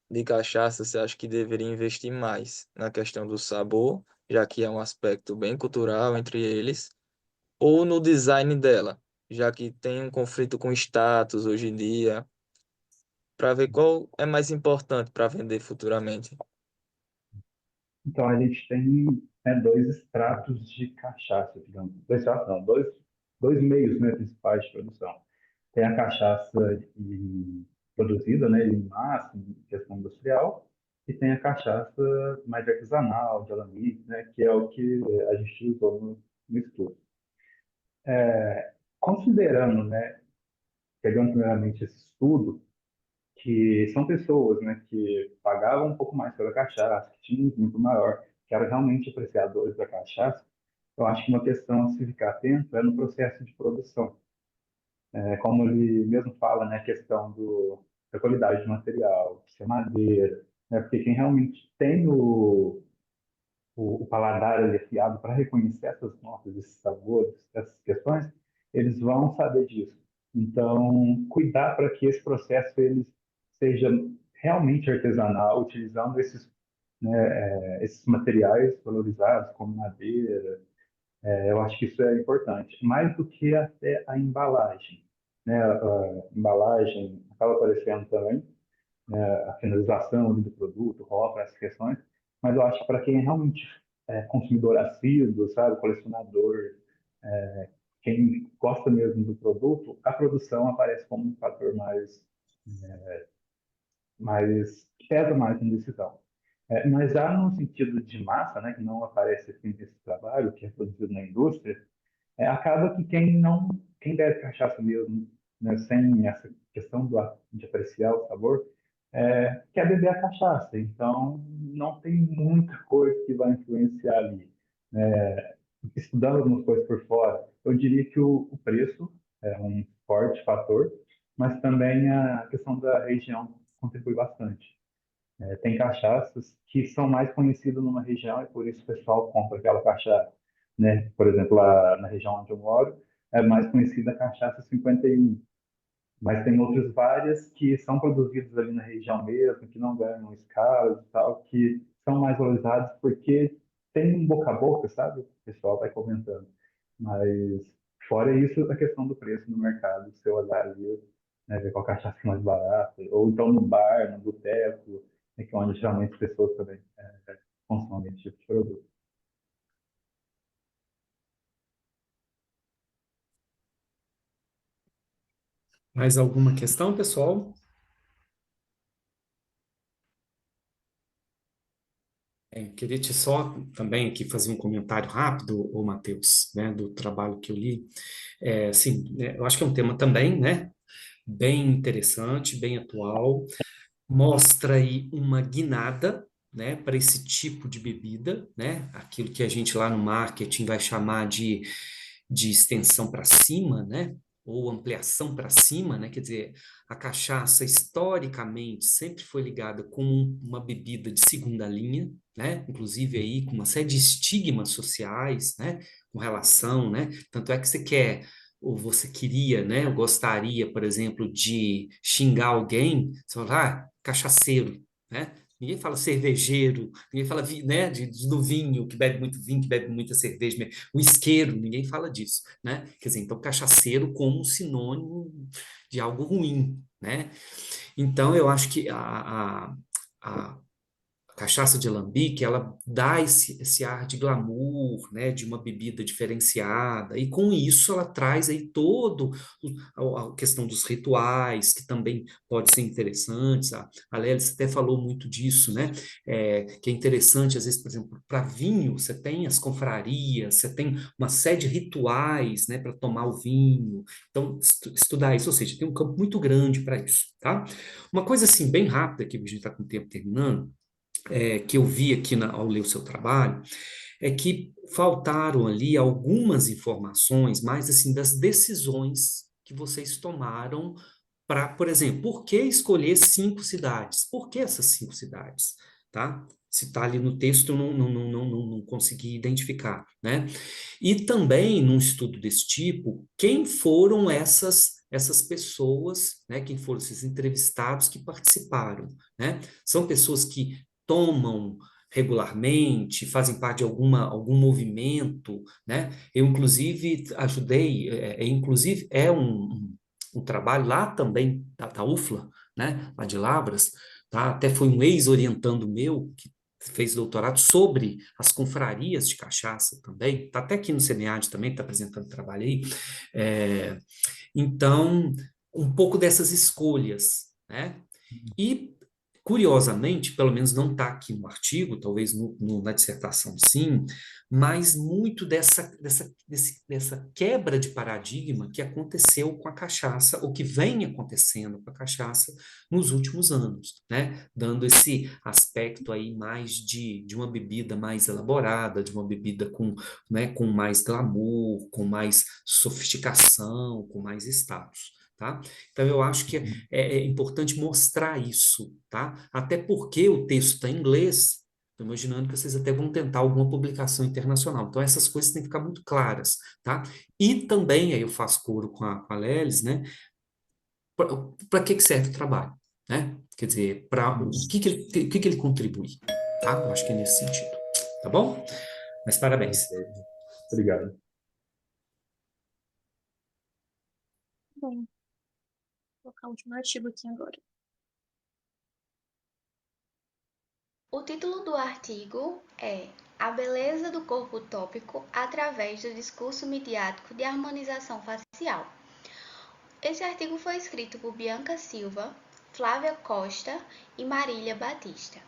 de cachaça você acha que deveriam investir mais na questão do sabor, já que é um aspecto bem cultural entre eles, ou no design dela, já que tem um conflito com status hoje em dia, para ver qual é mais importante para vender futuramente. Então, a gente tem dois estratos de cachaça, digamos. Dois estratos, não, dois meios, né, principais de produção. Tem a cachaça produzida, né, em massa, em questão industrial, e tem a cachaça mais artesanal, de alambique, né, que é o que a gente usou no estudo. Considerando, né, pegando primeiramente esse estudo, que são pessoas, né, que pagavam um pouco mais pela cachaça, que tinham um vínculo maior, que eram realmente apreciadores da cachaça, eu acho que uma questão a se ficar atento é no processo de produção. Como ele mesmo fala, né, a questão da qualidade do material, se é madeira, né, porque quem realmente tem o paladar ali afiado para reconhecer essas notas, esses sabores, essas questões, eles vão saber disso. Então, cuidar para que esse processo ele seja realmente artesanal, utilizando esses materiais valorizados, como madeira. Eu acho que isso é importante, mais do que até a embalagem. Né? A embalagem acaba aparecendo também, a finalização ali do produto, rótulo, essas questões, mas eu acho que para quem é realmente consumidor assíduo, sabe, colecionador, quem gosta mesmo do produto, a produção aparece como um fator que pesa mais na decisão. Mas já no sentido de massa, né, que não aparece aqui nesse trabalho, que é produzido na indústria, acaba que quem bebe cachaça mesmo, né, sem essa questão de apreciar o sabor, quer beber a cachaça. Então, não tem muita coisa que vai influenciar ali. Estudando algumas coisas por fora, eu diria que o preço é um forte fator, mas também a questão da região contribui bastante. Tem cachaças que são mais conhecidas numa região e por isso o pessoal compra aquela cachaça, né? Por exemplo, lá na região onde eu moro, é mais conhecida a cachaça 51, mas tem outras várias que são produzidas ali na região mesmo, que não ganham escalas e tal, que são mais valorizadas porque tem um boca a boca, sabe? O pessoal vai comentando. Mas, fora isso, a questão do preço no mercado, se eu olhar ali, né, ver qual cachaça é mais barata, ou então no bar, no boteco, né, que é onde geralmente as pessoas também consomem esse tipo de produto. Mais alguma questão, pessoal? Queria te só também aqui fazer um comentário rápido, ô Matheus, né, do trabalho que eu li. Assim, né, eu acho que é um tema também, né, bem interessante, bem atual, mostra aí uma guinada, né, para esse tipo de bebida, né, aquilo que a gente lá no marketing vai chamar de de extensão para cima, né? Ou ampliação para cima, né? Quer dizer, a cachaça historicamente sempre foi ligada com uma bebida de segunda linha, né? Inclusive aí com uma série de estigmas sociais, né? Com relação, né? Tanto é que você quer ou você queria, né? Ou gostaria, por exemplo, de xingar alguém, você fala, cachaceiro, né? Ninguém fala cervejeiro, ninguém fala, né, do vinho, que bebe muito vinho, que bebe muita cerveja, o isqueiro, ninguém fala disso, né? Quer dizer, então, cachaceiro como sinônimo de algo ruim, né? Então, eu acho que a cachaça de alambique, ela dá esse ar de glamour, né, de uma bebida diferenciada, e com isso ela traz aí todo a questão dos rituais, que também pode ser interessantes, a Lélia até falou muito disso, né, que é interessante, às vezes, por exemplo, para vinho, você tem as confrarias, você tem uma série de rituais, né, para tomar o vinho, então, estudar isso, ou seja, tem um campo muito grande para isso, tá? Uma coisa, assim, bem rápida, que a gente está com o tempo terminando, que eu vi aqui ao ler o seu trabalho, é que faltaram ali algumas informações, mais assim, das decisões que vocês tomaram para, por exemplo, por que escolher 5 cidades? Por que essas 5 cidades? Tá? Se está ali no texto, eu não consegui identificar, né? E também, num estudo desse tipo, quem foram essas pessoas, né? Quem foram esses entrevistados que participaram, né? São pessoas que tomam regularmente, fazem parte de algum movimento, né? Eu, inclusive, ajudei, inclusive, um trabalho lá também da UFLA, né? Lá de Lavras, tá? Até foi um ex-orientando meu que fez doutorado sobre as confrarias de cachaça também, está até aqui no SEMEAD também, está apresentando trabalho aí. É, então, um pouco dessas escolhas, né? E, curiosamente, pelo menos não está aqui no artigo, talvez na dissertação sim, mas muito dessa quebra de paradigma que aconteceu com a cachaça, ou que vem acontecendo com a cachaça nos últimos anos, né? Dando esse aspecto aí mais de uma bebida mais elaborada, de uma bebida né, com mais glamour, com mais sofisticação, com mais status. Tá? Então, eu acho que é importante mostrar isso, tá? Até porque o texto está em inglês, estou imaginando que vocês até vão tentar alguma publicação internacional. Então, essas coisas têm que ficar muito claras, tá? E também, aí eu faço coro com a Lelis, né? Para que serve o trabalho, né? Quer dizer, para o que ele contribui, tá? Eu acho que é nesse sentido, tá bom? Mas parabéns. Perfeito. Obrigado. Bem, vou colocar o último artigo aqui agora. O título do artigo é A Beleza do Corpo Utópico através do Discurso Midiático de Harmonização Facial. Esse artigo foi escrito por Bianca Silva, Flávia Costa e Marília Batista.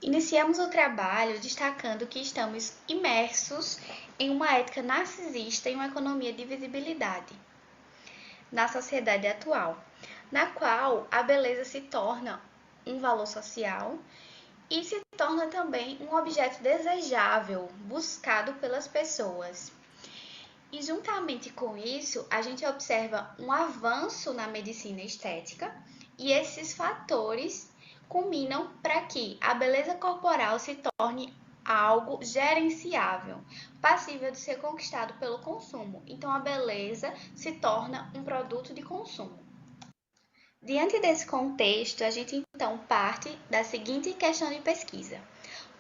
Iniciamos o trabalho destacando que estamos imersos em uma ética narcisista e uma economia de visibilidade na sociedade atual, na qual a beleza se torna um valor social e se torna também um objeto desejável, buscado pelas pessoas. E juntamente com isso, a gente observa um avanço na medicina estética e esses fatores culminam para que a beleza corporal se torne algo gerenciável, passível de ser conquistado pelo consumo. Então, a beleza se torna um produto de consumo. Diante desse contexto, a gente então parte da seguinte questão de pesquisa: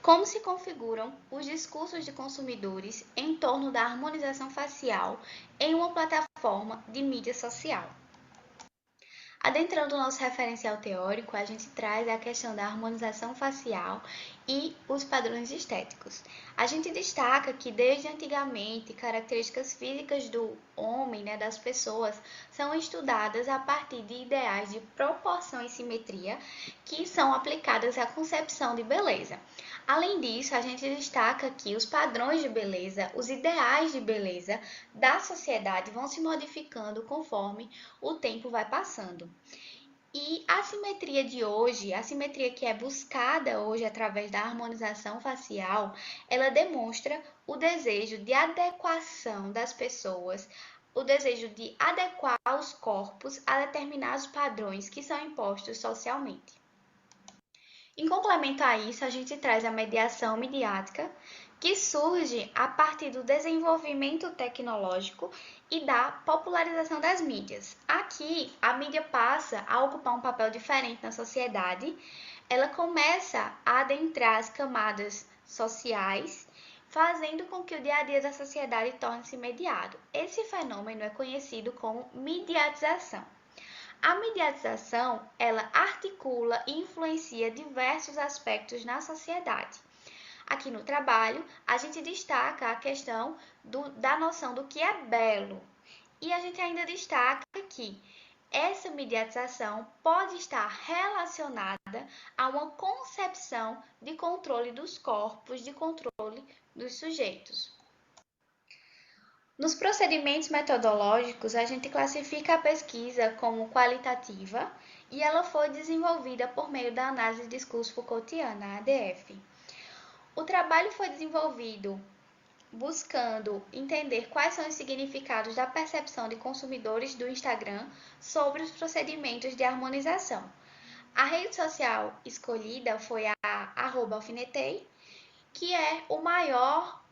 como se configuram os discursos de consumidores em torno da harmonização facial em uma plataforma de mídia social? Adentrando o nosso referencial teórico, a gente traz a questão da harmonização facial e os padrões estéticos. A gente destaca que desde antigamente características físicas do homem, das pessoas, são estudadas a partir de ideais de proporção e simetria que são aplicadas à concepção de beleza. Além disso, a gente destaca que os padrões de beleza, os ideais de beleza da sociedade vão se modificando conforme o tempo vai passando. E a simetria de hoje, a simetria que é buscada hoje através da harmonização facial, ela demonstra o desejo de adequação das pessoas, o desejo de adequar os corpos a determinados padrões que são impostos socialmente. Em complemento a isso, a gente traz a mediação midiática, que surge a partir do desenvolvimento tecnológico e da popularização das mídias. Aqui, a mídia passa a ocupar um papel diferente na sociedade, ela começa a adentrar as camadas sociais, fazendo com que o dia a dia da sociedade torne-se mediado. Esse fenômeno é conhecido como mediatização. A mediatização, ela articula e influencia diversos aspectos na sociedade. Aqui no trabalho, a gente destaca a questão da noção do que é belo. E a gente ainda destaca que essa mediatização pode estar relacionada a uma concepção de controle dos corpos, de controle dos sujeitos. Nos procedimentos metodológicos, a gente classifica a pesquisa como qualitativa e ela foi desenvolvida por meio da análise de discurso Foucaultiana, a ADF. O trabalho foi desenvolvido buscando entender quais são os significados da percepção de consumidores do Instagram sobre os procedimentos de harmonização. A rede social escolhida foi a @alfinetei, que é o maior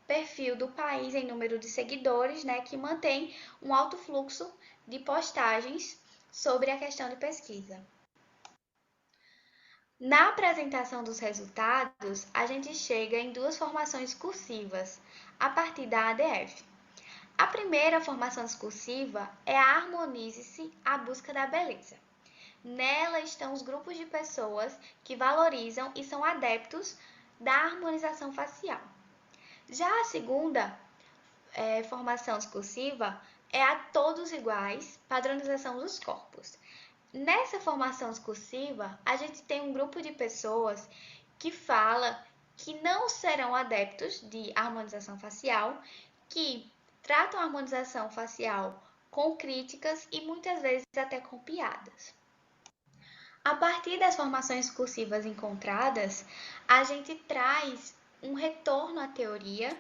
perfil do país em número de seguidores, né, que mantém um alto fluxo de postagens sobre a questão de pesquisa. Na apresentação dos resultados, a gente chega em duas formações discursivas, a partir da ADF. A primeira formação discursiva é a Harmonize-se, a busca da beleza. Nela estão os grupos de pessoas que valorizam e são adeptos da harmonização facial. Já a segunda formação discursiva é a todos iguais, padronização dos corpos. Nessa formação discursiva, a gente tem um grupo de pessoas que fala que não serão adeptos de harmonização facial, que tratam a harmonização facial com críticas e muitas vezes até com piadas. A partir das formações discursivas encontradas, a gente traz um retorno à teoria,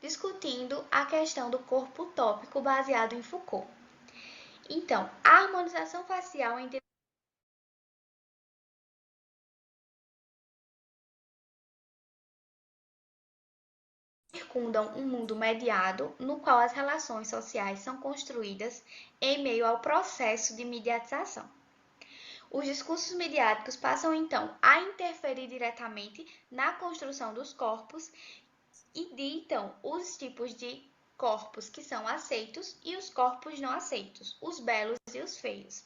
discutindo a questão do corpo utópico baseado em Foucault. Então, a harmonização facial circundam um mundo mediado no qual as relações sociais são construídas em meio ao processo de mediatização. Os discursos midiáticos passam então a interferir diretamente na construção dos corpos e ditam os tipos de corpos que são aceitos e os corpos não aceitos, os belos e os feios.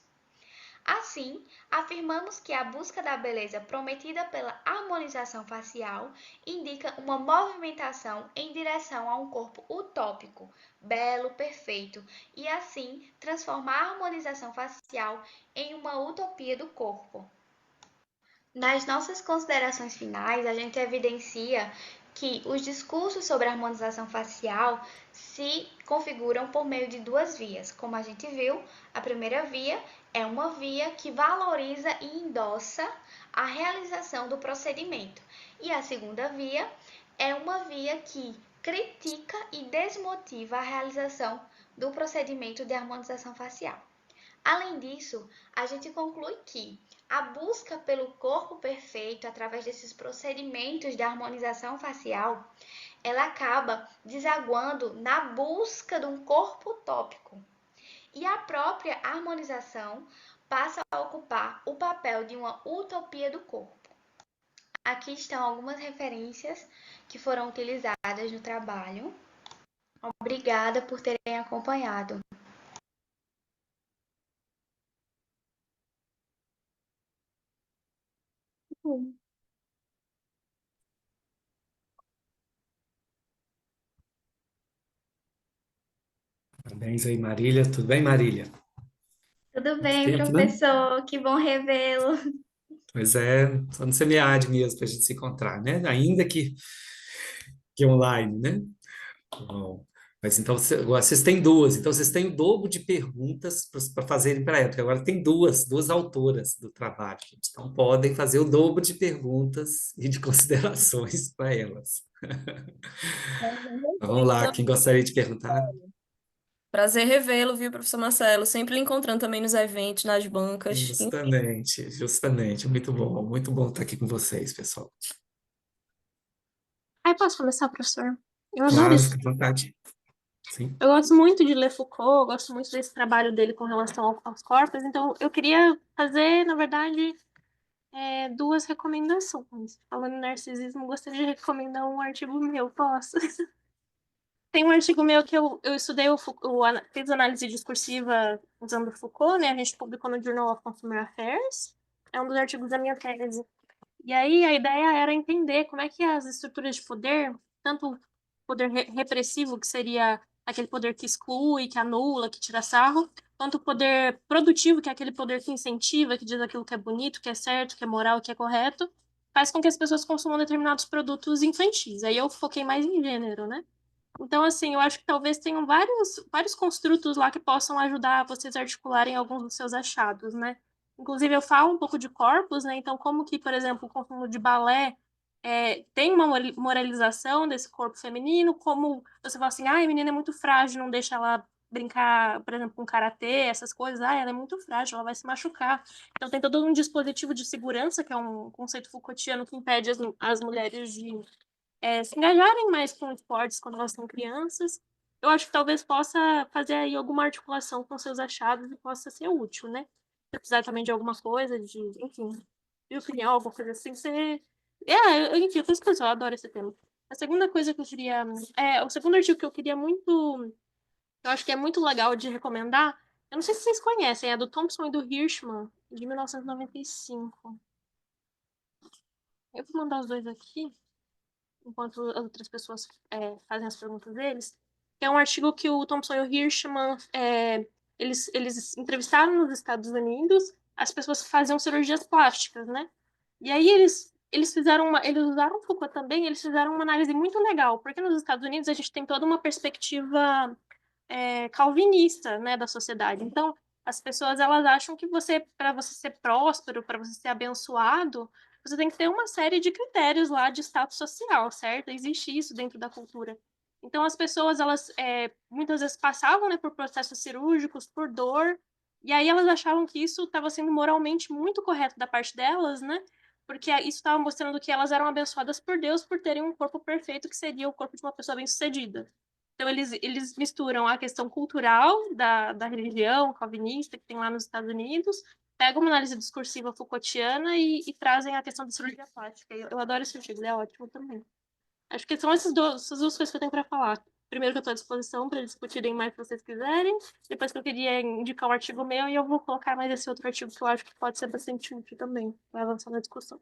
Assim, afirmamos que a busca da beleza prometida pela harmonização facial indica uma movimentação em direção a um corpo utópico, belo, perfeito, e assim transforma a harmonização facial em uma utopia do corpo. Nas nossas considerações finais, a gente evidencia que os discursos sobre a harmonização facial se configuram por meio de duas vias. Como a gente viu, a primeira via é uma via que valoriza e endossa a realização do procedimento. E a segunda via é uma via que critica e desmotiva a realização do procedimento de harmonização facial. Além disso, a gente conclui que a busca pelo corpo perfeito através desses procedimentos de harmonização facial, ela acaba desaguando na busca de um corpo utópico. E a própria harmonização passa a ocupar o papel de uma utopia do corpo. Aqui estão algumas referências que foram utilizadas no trabalho. Obrigada por terem acompanhado. Parabéns aí, Marília. Tudo bem, Marília? Tudo Muito bem, tempo, né? professor? Que bom revê-lo. Pois é, só no SEMIAD mesmo para a gente se encontrar, né? Ainda que online, né? Bom, Mas então agora vocês têm duas, então vocês têm o dobro de perguntas para fazerem para ela, porque agora tem duas autoras do trabalho, gente. Então podem fazer o dobro de perguntas e de considerações para elas. Vamos lá, quem gostaria de perguntar? Prazer revê-lo, viu, professor Marcelo? Sempre lhe encontrando também nos eventos, nas bancas. Justamente, justamente. Muito bom estar aqui com vocês, pessoal. Aí posso começar, professor? Eu adoro Claro, isso. fique à vontade. Sim. Eu gosto muito de ler Foucault, eu gosto muito desse trabalho dele com relação aos corpos, então eu queria fazer, na verdade, duas recomendações. Falando em narcisismo, gostaria de recomendar um artigo meu, posso? Tem um artigo meu que eu estudei, fiz análise discursiva usando Foucault, né? A gente publicou no Journal of Consumer Affairs. É um dos artigos da minha tese. E aí a ideia era entender como é que as estruturas de poder, tanto o poder repressivo, que seria aquele poder que exclui, que anula, que tira sarro, quanto o poder produtivo, que é aquele poder que incentiva, que diz aquilo que é bonito, que é certo, que é moral, que é correto, faz com que as pessoas consumam determinados produtos infantis. Aí eu foquei mais em gênero, né? Então, assim, eu acho que talvez tenham vários construtos lá que possam ajudar vocês a articularem alguns dos seus achados, né? Inclusive, eu falo um pouco de corpos, né? Então, como que, por exemplo, o consumo de balé tem uma moralização desse corpo feminino, como você fala assim, ah, a menina é muito frágil, não deixa ela brincar, por exemplo, com karatê, essas coisas, ah, ela é muito frágil, ela vai se machucar. Então, tem todo um dispositivo de segurança, que é um conceito Foucaultiano que impede as mulheres de se engajarem mais com esportes quando elas são crianças. Eu acho que talvez possa fazer aí alguma articulação com seus achados e possa ser útil, né? Se precisar também de alguma coisa, enfim, de opinião, alguma coisa assim, você. Enfim, eu tô esquecendo, eu adoro esse tema. A segunda coisa que eu queria. O segundo artigo que eu queria muito. Eu acho que é muito legal de recomendar. Eu não sei se vocês conhecem, é do Thompson e do Hirschman, de 1995. Eu vou mandar os dois aqui enquanto as outras pessoas fazem as perguntas deles, é um artigo que o Thompson e o Hirschman, eles entrevistaram nos Estados Unidos as pessoas que faziam cirurgias plásticas, né? E aí eles usaram Foucault também, eles fizeram uma análise muito legal, porque nos Estados Unidos a gente tem toda uma perspectiva calvinista, né, da sociedade. Então, as pessoas elas acham que para você ser próspero, para você ser abençoado, você tem que ter uma série de critérios lá de status social, certo? Existe isso dentro da cultura. Então, as pessoas elas muitas vezes passavam, né, por processos cirúrgicos, por dor, e aí elas achavam que isso estava sendo moralmente muito correto da parte delas, né? Porque isso estava mostrando que elas eram abençoadas por Deus por terem um corpo perfeito, que seria o corpo de uma pessoa bem-sucedida. Então, eles misturam a questão cultural da religião calvinista que tem lá nos Estados Unidos, pegam uma análise discursiva Foucaultiana e trazem a questão da cirurgia plástica. Eu adoro esse artigo, ele é ótimo também. Acho que são essas duas coisas que eu tenho para falar. Primeiro, que eu estou à disposição para discutirem mais se vocês quiserem. Depois, que eu queria indicar um artigo meu e eu vou colocar mais esse outro artigo que eu acho que pode ser bastante útil também, para avançar na discussão.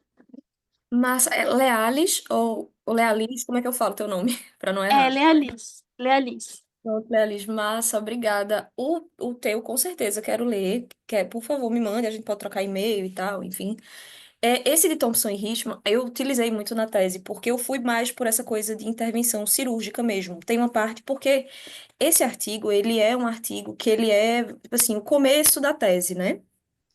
Mas Lealis, ou Lealis, como é que eu falo teu nome? Para não errar. Lealis. Lealis. Pronto, Lealis, massa, obrigada. O teu, com certeza, quero ler. Por favor, me mande, a gente pode trocar e-mail e tal, enfim. Esse de Thompson e Hirschman, eu utilizei muito na tese, porque eu fui mais por essa coisa de intervenção cirúrgica mesmo. Tem uma parte, porque esse artigo, ele é um artigo que ele é, tipo assim, o começo da tese, né?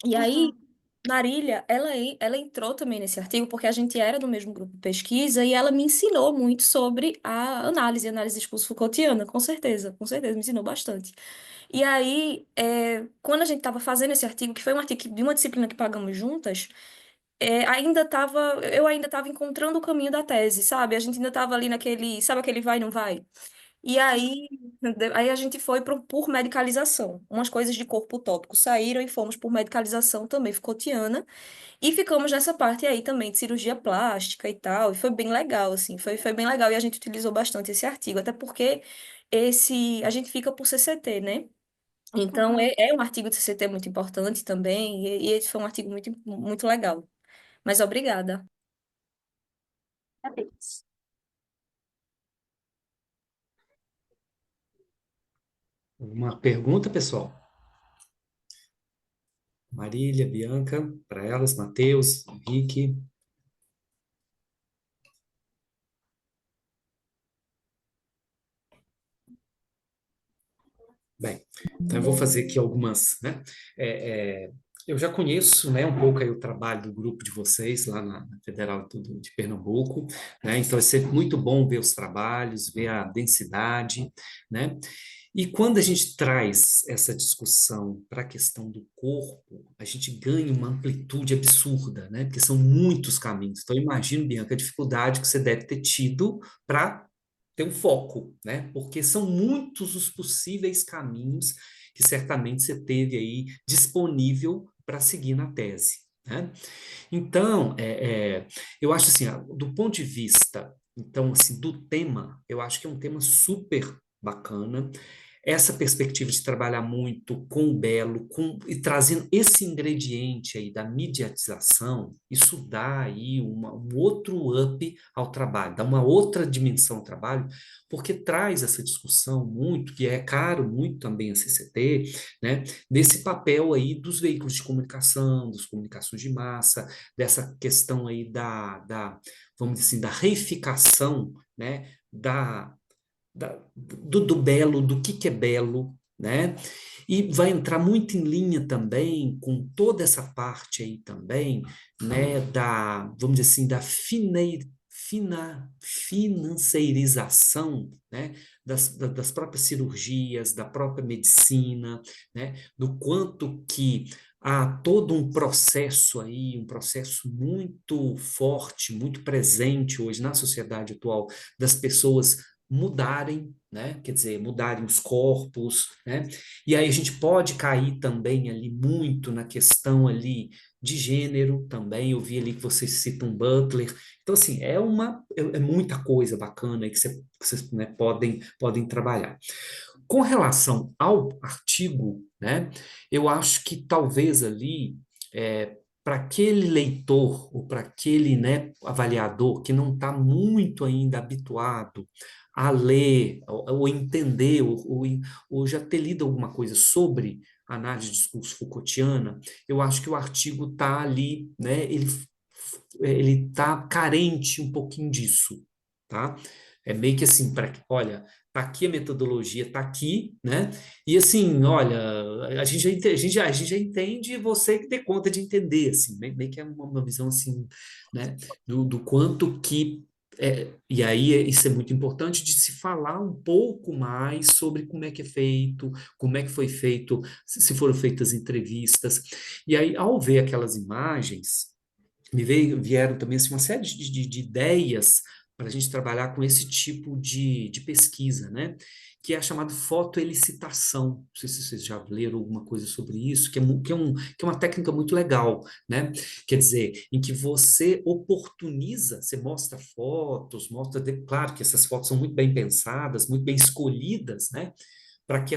E aí, Uhum. Marília, ela entrou também nesse artigo porque a gente era do mesmo grupo de pesquisa e ela me ensinou muito sobre a análise de discurso Foucaultiana, com certeza, me ensinou bastante. E aí, quando a gente estava fazendo esse artigo, que foi um artigo de uma disciplina que pagamos juntas, eu ainda estava encontrando o caminho da tese, sabe? A gente ainda estava ali naquele, sabe aquele vai, não vai? E aí a gente foi por medicalização. Umas coisas de corpo utópico saíram e fomos por medicalização também Foucaultiana. E ficamos nessa parte aí também de cirurgia plástica e tal. E foi bem legal, assim. Foi bem legal e a gente utilizou bastante esse artigo. Até porque a gente fica por CCT, né? Então, Uhum. é um artigo de CCT muito importante também. E esse foi um artigo muito, muito legal. Mas obrigada. Parabéns. Uma pergunta, pessoal? Marília, Bianca, para elas, Matheus, Henrique. Bem, então eu vou fazer aqui algumas, né? É, eu já conheço, né, um pouco aí o trabalho do grupo de vocês lá na Federal de Pernambuco, né? Então é sempre muito bom ver os trabalhos, ver a densidade, né? E quando a gente traz essa discussão para a questão do corpo, a gente ganha uma amplitude absurda, né? Porque são muitos caminhos. Então, eu imagino, Bianca, a dificuldade que você deve ter tido para ter um foco, né? Porque são muitos os possíveis caminhos que certamente você teve aí disponível para seguir na tese, né? Então, eu acho assim, ó, do ponto de vista, então, assim, do tema, eu acho que é um tema super bacana. Essa perspectiva de trabalhar muito com o belo, e trazendo esse ingrediente aí da mediatização, isso dá aí um outro up ao trabalho, dá uma outra dimensão ao trabalho, porque traz essa discussão muito, que é caro muito também a CCT, né, desse papel aí dos veículos de comunicação, das comunicações de massa, dessa questão aí vamos dizer assim, da reificação, né, do belo, do que é belo, né? E vai entrar muito em linha também com toda essa parte aí também, né, vamos dizer assim, financeirização, né, das próprias cirurgias, da própria medicina, né, do quanto que há todo um processo aí, um processo muito forte, muito presente hoje na sociedade atual, das pessoas mudarem, né? Quer dizer, mudarem os corpos, né? E aí a gente pode cair também ali muito na questão ali de gênero também. Eu vi ali que vocês citam Butler. Então, assim, é muita coisa bacana aí que vocês, né, podem trabalhar. Com relação ao artigo, né, eu acho que talvez ali, para aquele leitor ou para aquele, né, avaliador que não está muito ainda habituado a ler ou entender ou já ter lido alguma coisa sobre análise de discurso Foucaultiana, eu acho que o artigo está ali, né, ele está carente um pouquinho disso, tá? É meio que assim, olha, tá aqui a metodologia, tá aqui, né? E assim, olha, a gente já entende, você que dê conta de entender, assim, meio que é uma visão assim, né? Do quanto que e aí isso é muito importante de se falar um pouco mais sobre como é que é feito, como é que foi feito, se foram feitas entrevistas. E aí, ao ver aquelas imagens, vieram também assim, uma série de ideias para a gente trabalhar com esse tipo de pesquisa, né? Que é a chamada fotoelicitação. Não sei se vocês já leram alguma coisa sobre isso, que é uma técnica muito legal, né? Quer dizer, em que você oportuniza, você mostra fotos, claro que essas fotos são muito bem pensadas, muito bem escolhidas, né? Para que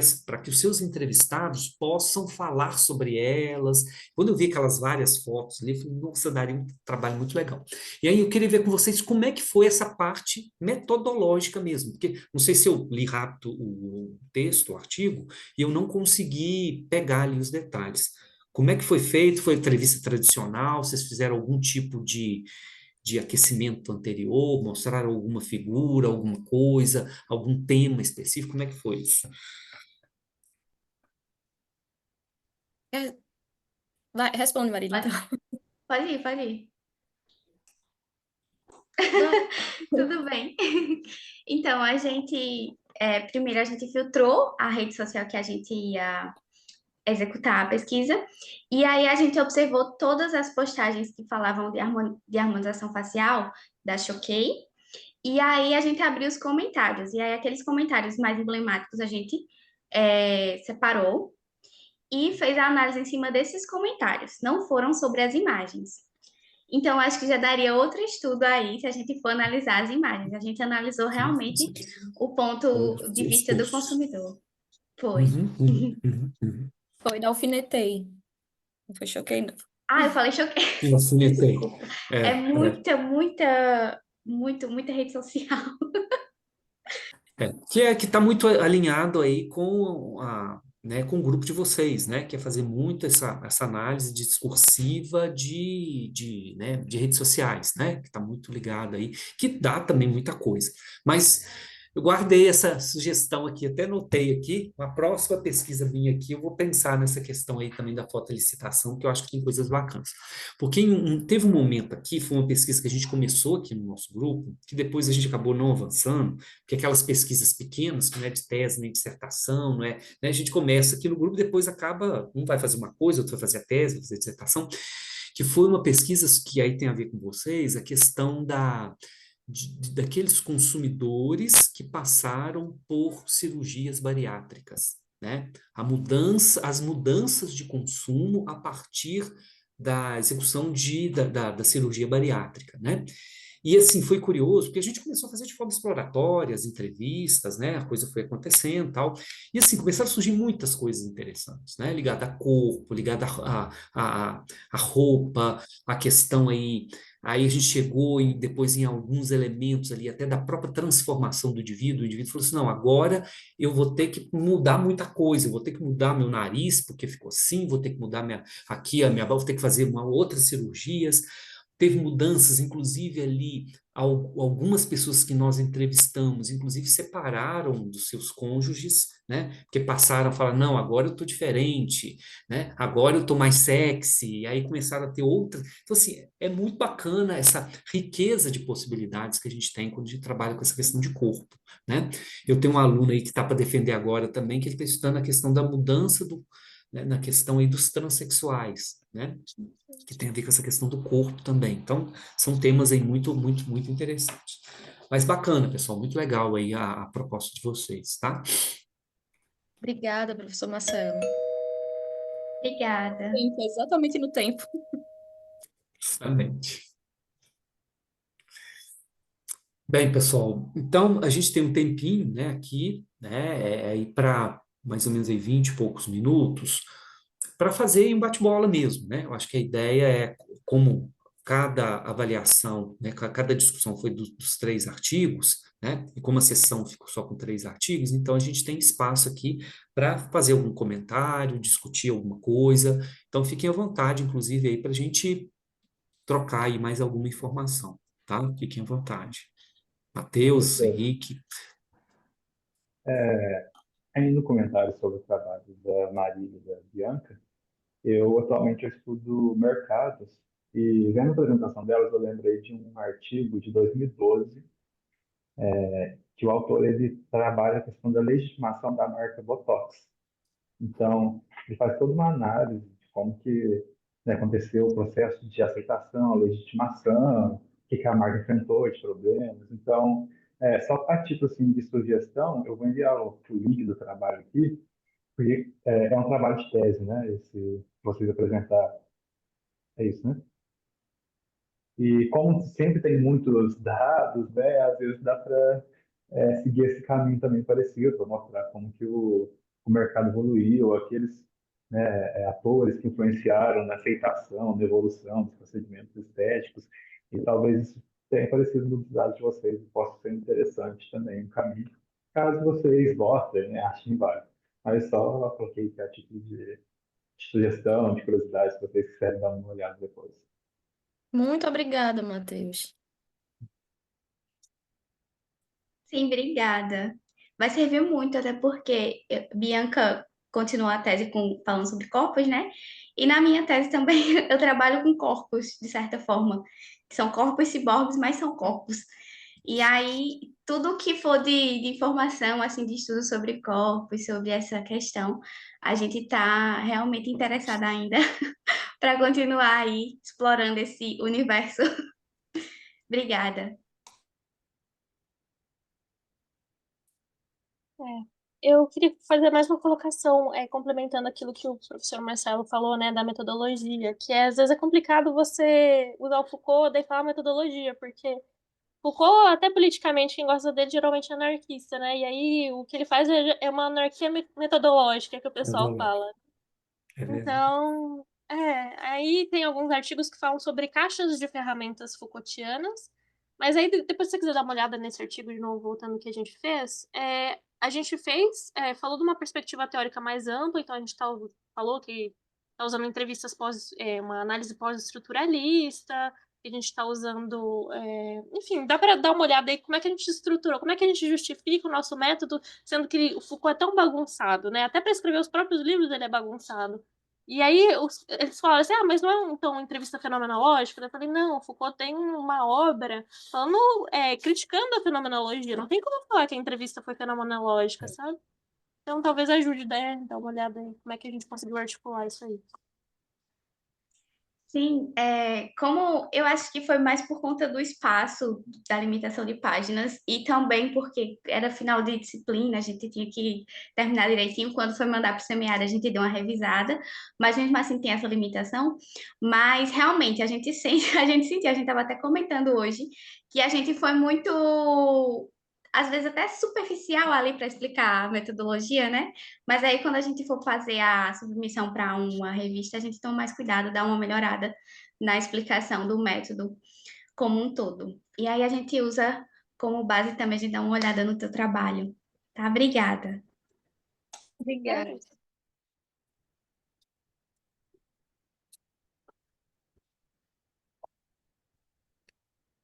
os seus entrevistados possam falar sobre elas. Quando eu vi aquelas várias fotos ali, eu falei, nossa, daria um trabalho muito legal. E aí eu queria ver com vocês como é que foi essa parte metodológica mesmo, porque não sei se eu li rápido o texto, o artigo, e eu não consegui pegar ali os detalhes. Como é que foi feito? Foi entrevista tradicional? Vocês fizeram algum tipo de aquecimento anterior? Mostraram alguma figura, alguma coisa, algum tema específico? Como é que foi isso? É, vai, responde, Marília, então. Pode ir. Não, Tudo bem. Então, primeiro a gente filtrou a rede social que a gente ia executar a pesquisa, e aí a gente observou todas as postagens que falavam de harmonização facial da Choquei, e aí a gente abriu os comentários, e aí aqueles comentários mais emblemáticos a gente separou e fez a análise em cima desses comentários, não foram sobre as imagens. Então, acho que já daria outro estudo aí se a gente for analisar as imagens. A gente analisou realmente o ponto de vista do consumidor. Foi. foi da alfinetei. Não foi choquei, não. Ah, eu falei choquei. Alfinetei. Desculpa. É muita rede social. Que está muito alinhado aí né, com o grupo de vocês, né, que é fazer muito essa análise discursiva né, de redes sociais, né, que está muito ligado aí, que dá também muita coisa. Mas Eu guardei essa sugestão aqui, até notei aqui. Uma próxima pesquisa minha aqui, eu vou pensar nessa questão aí também da fotolicitação, que eu acho que tem coisas bacanas. Porque teve um momento aqui, foi uma pesquisa que a gente começou aqui no nosso grupo, que depois a gente acabou não avançando, porque aquelas pesquisas pequenas, que não é de tese nem dissertação, não é, né, a gente começa aqui no grupo, depois acaba, um vai fazer uma coisa, outro vai fazer a tese, vai fazer a dissertação, que foi uma pesquisa que aí tem a ver com vocês, a questão daqueles consumidores que passaram por cirurgias bariátricas, né? As mudanças de consumo a partir da execução da cirurgia bariátrica, né? E assim, foi curioso, porque a gente começou a fazer de forma exploratória, as entrevistas, né? A coisa foi acontecendo e tal. E assim, começaram a surgir muitas coisas interessantes, né? Ligada a corpo, ligada a roupa, a questão aí. Aí a gente chegou depois em alguns elementos ali, até da própria transformação do indivíduo. O indivíduo falou assim: não, agora eu vou ter que mudar muita coisa, eu vou ter que mudar meu nariz, porque ficou assim, vou ter que mudar aqui a minha boca, vou ter que fazer outras cirurgias. Teve mudanças, inclusive ali, algumas pessoas que nós entrevistamos, inclusive separaram dos seus cônjuges, né? Porque passaram a falar, não, agora eu tô diferente, né? Agora eu tô mais sexy, e aí começaram a ter outras. Então, assim, é muito bacana essa riqueza de possibilidades que a gente tem quando a gente trabalha com essa questão de corpo, né? Eu tenho um aluno aí que está para defender agora também, que ele está estudando a questão da mudança né, na questão aí dos transexuais, né? Que tem a ver com essa questão do corpo também. Então, são temas aí muito, muito, muito interessantes. Mas bacana, pessoal, muito legal aí a proposta de vocês, tá? Obrigada, professor Marcelo. Obrigada. Tempo, exatamente no tempo. Justamente. Bem, pessoal, então a gente tem um tempinho, né, aqui, né, aí para mais ou menos aí 20 e poucos minutos, para fazer um bate-bola mesmo, né? Eu acho que a ideia é como cada avaliação, né, cada discussão foi dos 3 artigos, né? E como a sessão ficou só com 3 artigos, então a gente tem espaço aqui para fazer algum comentário, discutir alguma coisa. Então fiquem à vontade, inclusive, aí para a gente trocar aí mais alguma informação, tá? Fiquem à vontade. Matheus, Professor, Henrique. ainda no comentário sobre o trabalho da Maria e da Bianca, eu atualmente eu estudo mercados e vendo a apresentação delas eu lembrei de um artigo de 2012 que o autor ele trabalha a questão da legitimação da marca Botox. Então, ele faz toda uma análise de como que, né, aconteceu o processo de aceitação, legitimação, o que que a marca enfrentou de problemas. Então, só para título assim, de sugestão, eu vou enviar o link do trabalho aqui, porque é um trabalho de tese, né? Esse que vocês apresentaram. É isso, né? E como sempre tem muitos dados, né? Às vezes dá para seguir esse caminho também parecido, para mostrar como que o mercado evoluiu, aqueles, né, atores que influenciaram na aceitação, na evolução dos procedimentos estéticos, e talvez isso tenha aparecido nos dados de vocês, e possa ser interessante também, um caminho, caso vocês gostem, né, achem válido. Mas só coloquei aqui a título de sugestão, de curiosidade, se vocês quiserem dar uma olhada depois. Muito obrigada, Matheus. Sim, obrigada. Vai servir muito, até porque Bianca continua a tese falando sobre corpos, né? E na minha tese também eu trabalho com corpos, de certa forma. São corpos ciborgues, mas são corpos. E aí, tudo que for de informação, assim, de estudo sobre corpos, sobre essa questão, a gente está realmente interessada ainda para continuar aí explorando esse universo. Obrigada. Eu queria fazer mais uma colocação, complementando aquilo que o professor Marcelo falou, né, da metodologia, que às vezes é complicado você usar o Foucault e falar metodologia, porque Foucault, até politicamente, quem gosta dele geralmente é anarquista, né? E aí o que ele faz é uma anarquia metodológica que o pessoal fala. É verdade. Então, aí tem alguns artigos que falam sobre caixas de ferramentas Foucaultianas, mas aí depois se você quiser dar uma olhada nesse artigo de novo, voltando ao que a gente fez, a gente fez, falou de uma perspectiva teórica mais ampla, então a gente falou que está usando entrevistas uma análise pós-estruturalista, que a gente está usando. Enfim, dá para dar uma olhada aí como é que a gente estruturou, como é que a gente justifica o nosso método, sendo que o Foucault é tão bagunçado, né? Até para escrever os próprios livros ele é bagunçado. E aí eles falaram assim, mas não é então uma entrevista fenomenológica? Eu falei, não, o Foucault tem uma obra falando, criticando a fenomenologia. Não tem como falar que a entrevista foi fenomenológica, sabe? Então talvez ajude, né? Dar uma olhada aí como é que a gente conseguiu articular isso aí. Sim, como eu acho que foi mais por conta do espaço, da limitação de páginas, e também porque era final de disciplina, a gente tinha que terminar direitinho. Quando foi mandar para o semiárido, a gente deu uma revisada, mas mesmo assim tem essa limitação. Mas realmente a gente sente, a gente sentiu, a gente estava até comentando hoje, que a gente foi muito, às vezes até superficial ali para explicar a metodologia, né? Mas aí, quando a gente for fazer a submissão para uma revista, a gente toma mais cuidado, dá uma melhorada na explicação do método como um todo. E aí, a gente usa como base também, a gente dá uma olhada no teu trabalho. Tá? Obrigada. Obrigada.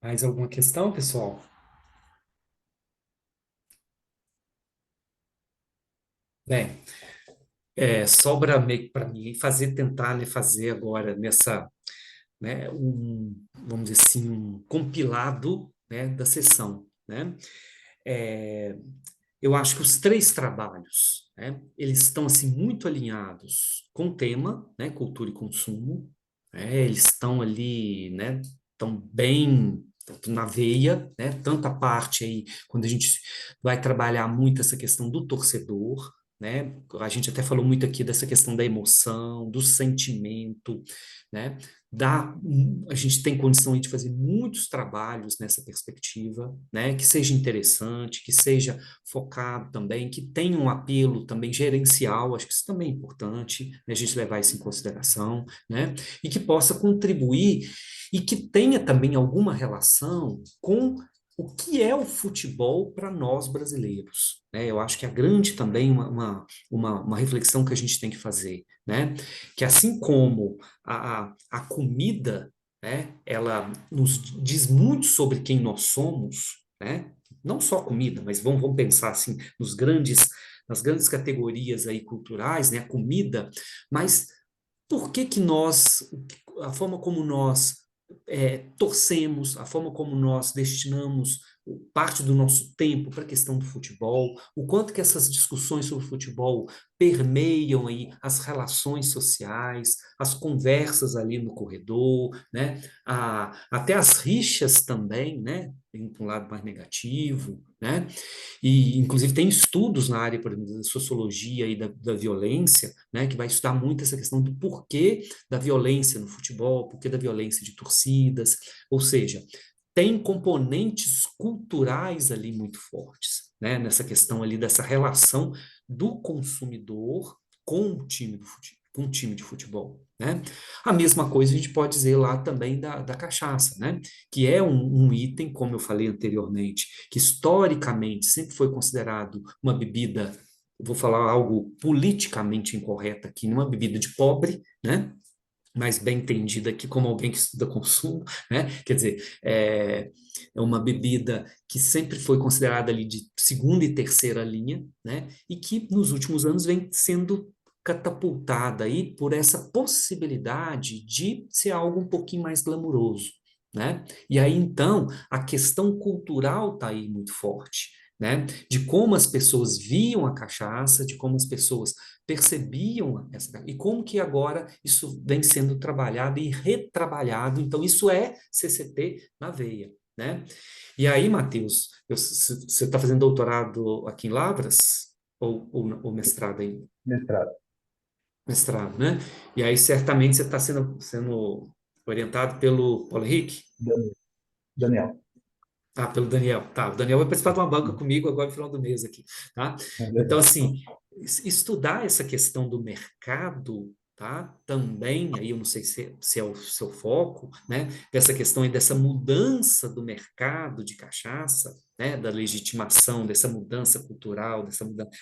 Mais alguma questão, pessoal? Bem, sobra meio para mim tentar, né, fazer agora nessa, né, vamos dizer assim, um compilado, né, da sessão, né? É, eu acho que os três trabalhos, né, eles estão assim muito alinhados com o tema, né, cultura e consumo, né, eles estão ali, né, estão bem na veia, né, tanta parte aí, quando a gente vai trabalhar muito essa questão do torcedor, né, a gente até falou muito aqui dessa questão da emoção, do sentimento, né, a gente tem condição de fazer muitos trabalhos nessa perspectiva, né, que seja interessante, que seja focado também, que tenha um apelo também gerencial, acho que isso também é importante, né, a gente levar isso em consideração, né, e que possa contribuir e que tenha também alguma relação com o que é o futebol para nós brasileiros, né? Eu acho que é grande também uma reflexão que a gente tem que fazer, né? Que assim como a comida, né, ela nos diz muito sobre quem nós somos, né? Não só comida, mas vamos pensar assim nas grandes categorias aí culturais, né? A comida, mas por que que a forma como nós torcemos, a forma como nós destinamos parte do nosso tempo para a questão do futebol, o quanto que essas discussões sobre futebol permeiam aí as relações sociais, as conversas ali no corredor, né? Até as rixas também, né? Tem um lado mais negativo, né? E, inclusive, tem estudos na área, por exemplo, da sociologia e da violência, né, que vai estudar muito essa questão do porquê da violência no futebol, porquê da violência de torcidas, ou seja, tem componentes culturais ali muito fortes, né, nessa questão ali dessa relação do consumidor com o time com o time de futebol, né? A mesma coisa a gente pode dizer lá também da cachaça, né? Que é um item, como eu falei anteriormente, que historicamente sempre foi considerado uma bebida, vou falar algo politicamente incorreto aqui, uma bebida de pobre, né? Mais bem entendida aqui como alguém que estuda consumo, né? Quer dizer, é uma bebida que sempre foi considerada ali de segunda e terceira linha, né? E que nos últimos anos vem sendo catapultada aí por essa possibilidade de ser algo um pouquinho mais glamuroso, né? E aí, então, a questão cultural está aí muito forte, né? De como as pessoas viam a cachaça, de como as pessoas percebiam e como que agora isso vem sendo trabalhado e retrabalhado. Então, isso é CCT na veia, né? E aí, Matheus, você está fazendo doutorado aqui em Lavras ou mestrado ainda? Mestrado. Mestrado, né? E aí, certamente, você está sendo orientado pelo Paulo Henrique? Daniel. Ah, pelo Daniel. Tá, o Daniel vai participar de uma banca comigo agora no final do mês aqui, tá? Então, assim, estudar essa questão do mercado, tá? Também, aí eu não sei se é o seu foco, né? Dessa questão e dessa mudança do mercado de cachaça, né, da legitimação, dessa mudança cultural,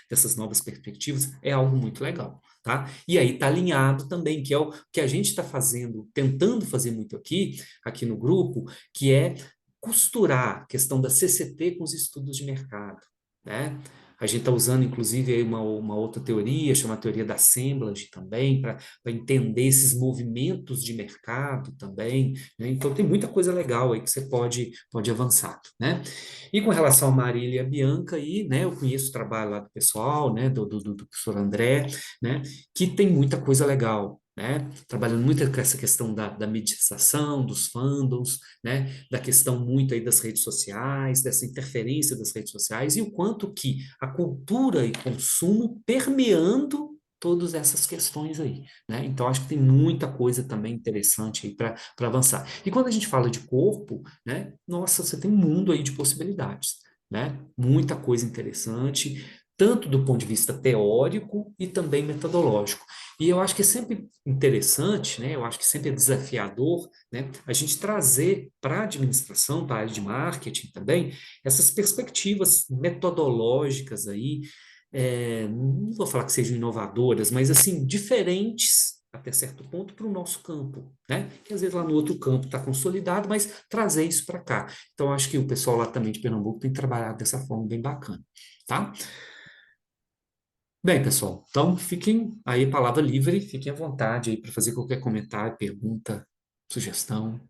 dessas novas perspectivas, é algo muito legal, tá? E aí está alinhado também, que é o que a gente está fazendo, tentando fazer muito aqui no grupo, que é costurar a questão da CCT com os estudos de mercado, né? A gente está usando, inclusive, aí uma outra teoria, chamada teoria da assemblage também, para entender esses movimentos de mercado também, né? Então, tem muita coisa legal aí que você pode avançar, né? E com relação a Marília e a Bianca, aí, né, eu conheço o trabalho lá do pessoal, né, do professor André, né, que tem muita coisa legal, né? Trabalhando muito com essa questão da mediatização, dos fandoms, né? Da questão muito aí das redes sociais, dessa interferência das redes sociais e o quanto que a cultura e consumo permeando todas essas questões aí, né? Então, acho que tem muita coisa também interessante aí para avançar. E quando a gente fala de corpo, né? Nossa, você tem um mundo aí de possibilidades, né? Muita coisa interessante, tanto do ponto de vista teórico e também metodológico. E eu acho que é sempre interessante, né? Eu acho que sempre é desafiador, né? A gente trazer para a administração, para a área de marketing também, essas perspectivas metodológicas aí, não vou falar que sejam inovadoras, mas assim, diferentes até certo ponto para o nosso campo, né? Que às vezes lá no outro campo está consolidado, mas trazer isso para cá. Então, acho que o pessoal lá também de Pernambuco tem trabalhado dessa forma bem bacana, tá? Bem, pessoal, então fiquem aí, palavra livre, fiquem à vontade aí para fazer qualquer comentário, pergunta, sugestão.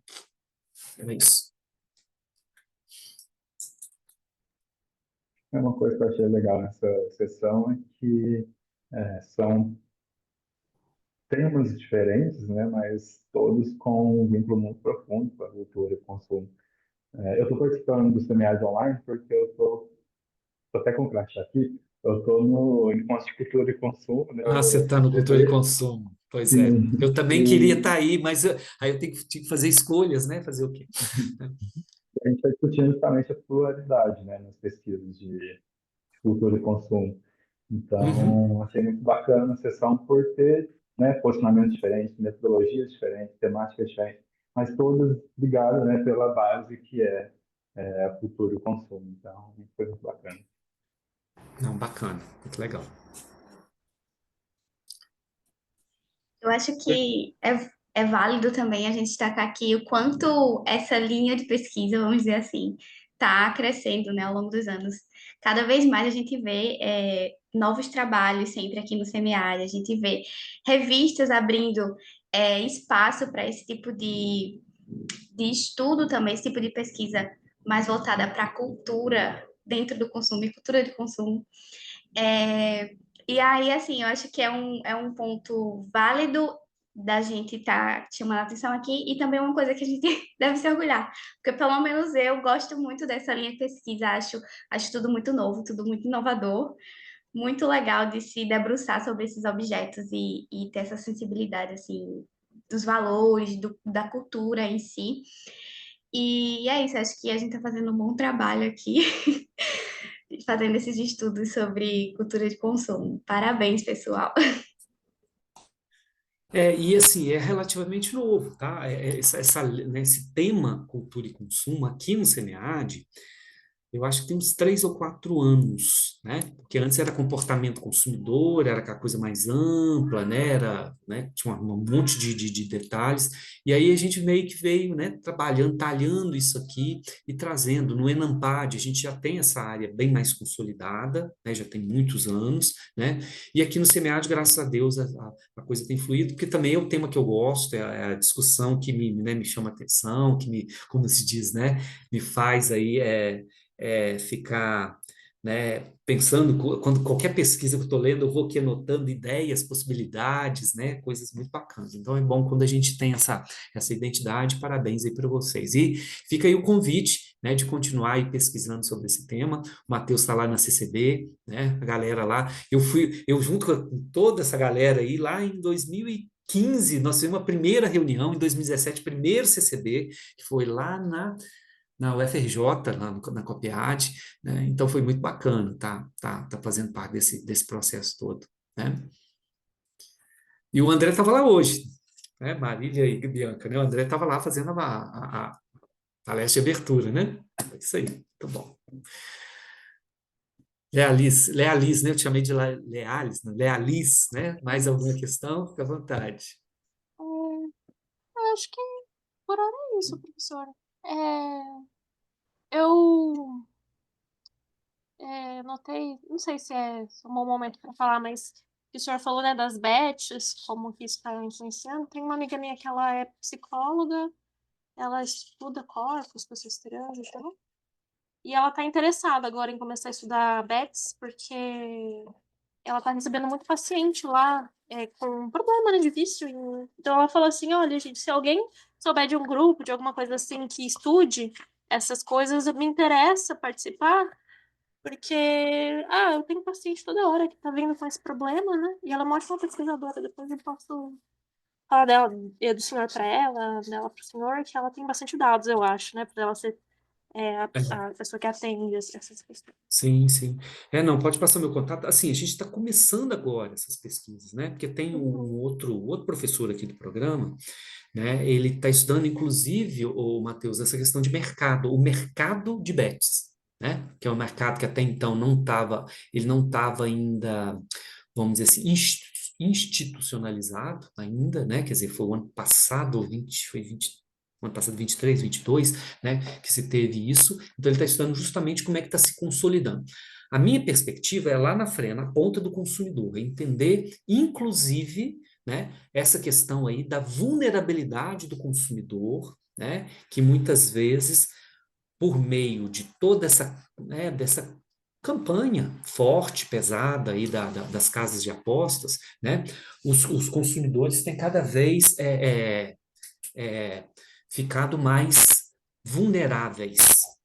É isso. Uma coisa que eu achei legal nessa sessão é que são temas diferentes, né, mas todos com um vínculo muito profundo com a cultura e consumo. Eu estou participando do semiárido online porque eu estou até com o crachá aqui, eu estou no Encontro de Cultura e Consumo, né, Ah, você o está no cultura de FCB, consumo. Pois é. sim, Eu também queria estar e aí, mas aí eu tinha que fazer escolhas, né? Fazer o quê? a gente está discutindo justamente a pluralidade, né, nas pesquisas de cultura e consumo. Uhum. Então, achei muito bacana a sessão por ter, né, posicionamentos diferentes, metodologias diferentes, temáticas diferentes, mas todas ligadas, né, pela base que é a cultura e o consumo. Então, foi muito bacana. Não, bacana, muito legal. Eu acho que é válido também a gente destacar aqui o quanto essa linha de pesquisa, vamos dizer assim, está crescendo, né, ao longo dos anos. Cada vez mais a gente vê novos trabalhos sempre aqui no semiárido, a gente vê revistas abrindo espaço para esse tipo de estudo também, esse tipo de pesquisa mais voltada para a cultura dentro do consumo e cultura de consumo. É, e aí, assim, eu acho que é um ponto válido da gente estar chamando a atenção aqui e também uma coisa que a gente deve se orgulhar, porque pelo menos eu gosto muito dessa linha de pesquisa, acho tudo muito novo, tudo muito inovador, muito legal de se debruçar sobre esses objetos e ter essa sensibilidade, assim, dos valores, da cultura em si. E é isso, acho que a gente está fazendo um bom trabalho aqui fazendo esses estudos sobre cultura de consumo. Parabéns, pessoal. E assim, é relativamente novo, tá? Né, esse tema cultura e consumo aqui no SEMEAD, eu acho que tem uns 3 ou 4 anos, né? Porque antes era comportamento consumidor, era aquela coisa mais ampla, né? Né? Tinha um monte de detalhes. E aí a gente meio que veio, né? Trabalhando, talhando isso aqui e trazendo. No Enampad, a gente já tem essa área bem mais consolidada, né? Já tem muitos anos, né? E aqui no SEMEAD, graças a Deus, a coisa tem fluído, porque também é um tema que eu gosto, é a discussão que me chama atenção, como se diz, né? Me faz aí ficar, né, pensando, quando qualquer pesquisa que eu estou lendo, eu vou aqui anotando ideias, possibilidades, né, coisas muito bacanas. Então é bom quando a gente tem essa identidade, parabéns aí para vocês. E fica aí o convite, né, de continuar aí pesquisando sobre esse tema. O Matheus está lá na CCB, né, a galera lá. Eu junto com toda essa galera aí, lá em 2015, nós fizemos uma primeira reunião, em 2017, primeiro CCB, que foi lá na UFRJ, lá na COPEAD, né? Então foi muito bacana, tá fazendo parte desse processo todo, né? E o André estava lá hoje, né? Marília e Bianca, né? O André estava lá fazendo a palestra de abertura, né? É isso aí. Então, muito bom. Lealice, né? Eu te chamei de Lealis, né? Lealice, né? Mais alguma questão? Fica à vontade. Eu acho que por hora é isso, professora. Eu notei, não sei se é um bom momento para falar, mas que o senhor falou, né, das bets, como que isso está influenciando. Tem uma amiga minha que ela é psicóloga, ela estuda corpos, pessoas trans, então, e ela está interessada agora em começar a estudar bets, porque ela está recebendo muito paciente lá com problema, né, de vício. Então ela falou assim, olha, gente, se alguém souber de um grupo, de alguma coisa assim, que estude essas coisas, me interessa participar, porque, eu tenho paciente toda hora que tá vindo com esse problema, né? E ela é uma ótima pesquisadora, depois eu posso falar dela, do senhor para ela, dela para o senhor, que ela tem bastante dados, eu acho, né? Para ela ser a pessoa que atende essas questões. Sim, sim. Não, pode passar meu contato. Assim, a gente está começando agora essas pesquisas, né? Porque tem Uhum. um outro professor aqui do programa, né? Ele está estudando, inclusive, o Matheus, essa questão de mercado, o mercado de bets, né? Que é um mercado que até então ele não estava ainda, vamos dizer assim, institucionalizado ainda, né? Quer dizer, foi o ano passado, o ano passado, 23, 22, né? Que se teve isso. Então, ele está estudando justamente como é que está se consolidando. A minha perspectiva é lá na frente, na ponta do consumidor, é entender, inclusive, né, essa questão aí da vulnerabilidade do consumidor, né, que muitas vezes, por meio de toda essa, né, dessa campanha forte, pesada aí das casas de apostas, né, os consumidores têm cada vez ficado mais vulneráveis,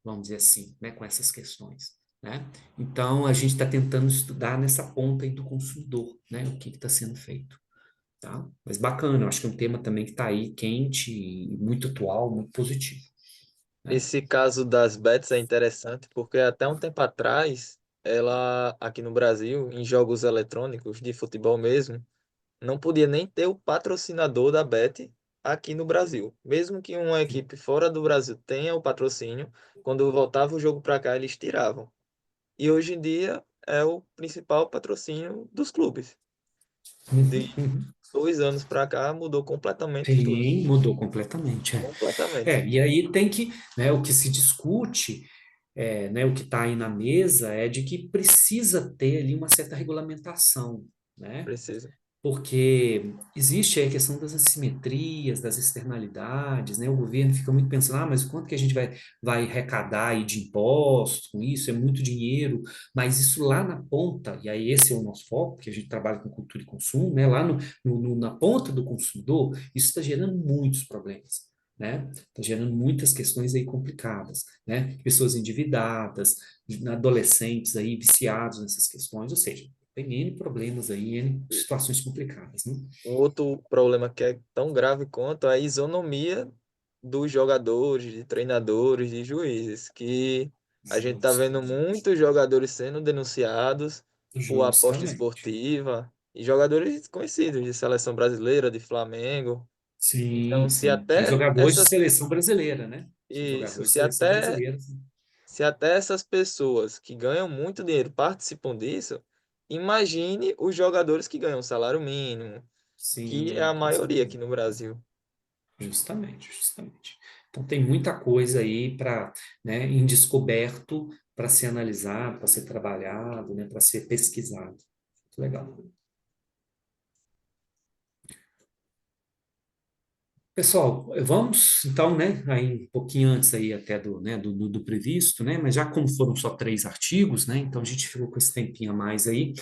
vamos dizer assim, né, com essas questões. Né? Então, a gente está tentando estudar nessa ponta aí do consumidor, né, o que está sendo feito. Tá? Mas bacana, eu acho que é um tema também que está aí quente e muito atual, muito positivo. Né? Esse caso das bets é interessante porque até um tempo atrás, ela aqui no Brasil, em jogos eletrônicos de futebol mesmo, não podia nem ter o patrocinador da bet aqui no Brasil. Mesmo que uma equipe fora do Brasil tenha o patrocínio, quando voltava o jogo para cá, eles tiravam. E hoje em dia é o principal patrocínio dos clubes. De Uhum. 2 anos para cá mudou completamente tudo. Sim, mudou completamente. Completamente. E aí tem que, né, o que se discute, né, o que está aí na mesa é de que precisa ter ali uma certa regulamentação, né? Precisa. Porque existe aí a questão das assimetrias, das externalidades, né? O governo fica muito pensando, mas quanto que a gente vai arrecadar aí de impostos com isso? É muito dinheiro, mas isso lá na ponta, e aí esse é o nosso foco, porque a gente trabalha com cultura e consumo, né? Lá na ponta do consumidor, isso está gerando muitos problemas. Né? Está gerando muitas questões aí complicadas, né? Pessoas endividadas, adolescentes aí viciados nessas questões, ou seja, tem N problemas aí, N situações complicadas, né? Um outro problema que é tão grave quanto a isonomia dos jogadores, de treinadores, de juízes, que a gente está vendo muitos jogadores sendo denunciados por aposta Justamente. esportiva e jogadores conhecidos de seleção brasileira, de Flamengo. Sim, Então, se sim. De até jogadores de essas seleção brasileira, né? De isso, jogadores de seleção brasileira. se até essas pessoas que ganham muito dinheiro participam disso, imagine os jogadores que ganham salário mínimo, que é a Sim, com maioria aqui certeza. no Brasil. Justamente, justamente. Então tem muita coisa aí para, né, em descoberto para ser analisado, para ser trabalhado, né, para ser pesquisado. Muito legal. Pessoal, vamos então, né, aí um pouquinho antes aí até do previsto, né, mas já como foram só 3 artigos, né, então a gente ficou com esse tempinho a mais aí.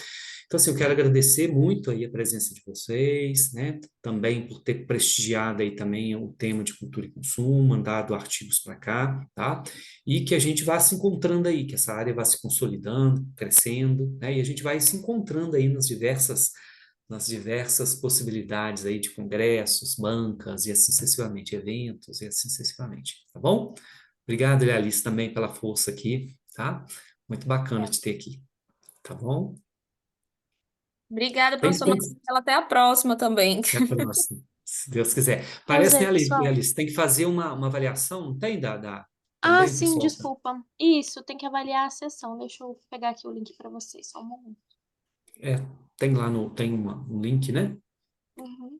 Então, assim, eu quero agradecer muito aí a presença de vocês, né, também por ter prestigiado aí também o tema de cultura e consumo, mandado artigos para cá, tá? E que a gente vá se encontrando aí, que essa área vá se consolidando, crescendo, né, e a gente vai se encontrando aí nas diversas possibilidades aí de congressos, bancas e assim sucessivamente, eventos e assim sucessivamente, tá bom? Obrigado, Alice, também pela força aqui, tá? Muito bacana te ter aqui, tá bom? Obrigada, Tem, professor Marcelo. Até a próxima também. até a próxima, se Deus quiser. Parece, né, Prazer, pessoal. Alice, tem que fazer uma avaliação, não tem, da Ah, também, sim, pessoal? desculpa. Isso, tem que avaliar a sessão. Deixa eu pegar aqui o link para vocês, só um momento. É, tem lá um link, né? Uhum.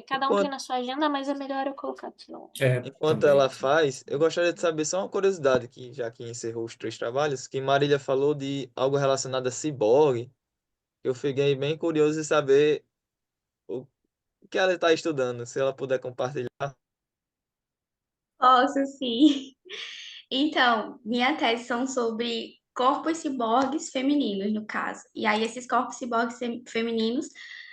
Cada um tem Enquanto, na sua agenda, mas é melhor eu colocar aqui, eu acho. É, enquanto também. ela faz, eu gostaria de saber só uma curiosidade, que já que encerrou os 3 trabalhos, que Marília falou de algo relacionado a ciborgue. Eu fiquei bem curioso de saber o que ela está estudando, se ela puder compartilhar. Posso sim. Então, minha tese são sobre corpos ciborgues femininos, no caso. E aí, esses corpos ciborgues femininos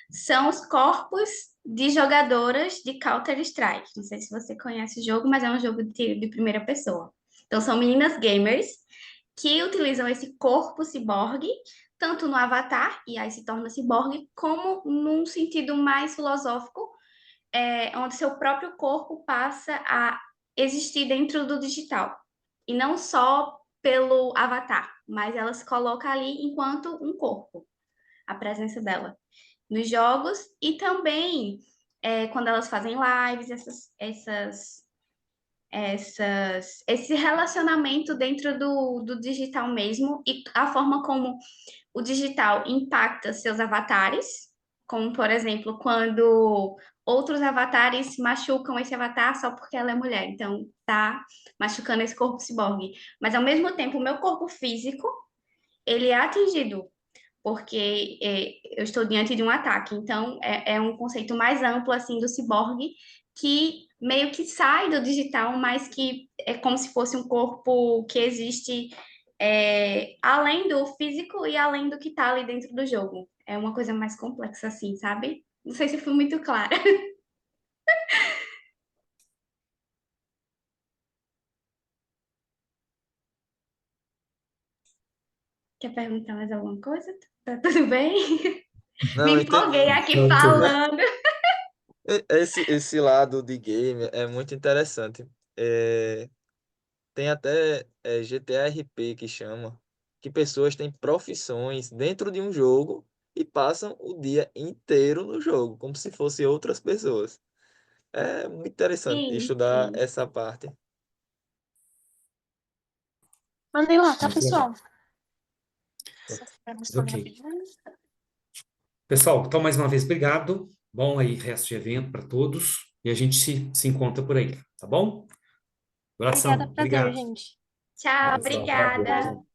são os corpos de jogadoras de Counter-Strike. Não sei se você conhece o jogo, mas é um jogo de tiro de primeira pessoa. Então, são meninas gamers que utilizam esse corpo ciborgue, tanto no avatar, e aí se torna ciborgue, como num sentido mais filosófico, onde seu próprio corpo passa a existir dentro do digital. E não só pelo avatar, mas ela se coloca ali enquanto um corpo, a presença dela nos jogos e também quando elas fazem lives, esse relacionamento dentro do digital mesmo e a forma como o digital impacta seus avatares, como, por exemplo, quando outros avatares machucam esse avatar só porque ela é mulher, então tá machucando esse corpo ciborgue. Mas, ao mesmo tempo, o meu corpo físico, ele é atingido, porque eu estou diante de um ataque. Então, é um conceito mais amplo, assim, do ciborgue, que meio que sai do digital, mas que é como se fosse um corpo que existe além do físico e além do que está ali dentro do jogo. É uma coisa mais complexa, assim, sabe? Não sei se eu fui muito clara. Quer perguntar mais alguma coisa? Tá tudo bem? Me Não, empolguei entendi. aqui Não, falando. Esse lado de game é muito interessante. É, tem até GTRP que chama, que pessoas têm profissões dentro de um jogo e passam o dia inteiro no jogo, como se fossem outras pessoas. É muito interessante Sim, estudar sim. essa parte. Mandei lá, tá, muito legal. pessoal? Se vocês quiserem Mas responder ok. rapidinho. Pessoal, então, mais uma vez, obrigado. Bom aí, resto de evento para todos. E a gente se encontra por aí, tá bom? Obrigada, Abração. prazer, Obrigado. gente. Tchau, Pessoal, prazer. obrigada.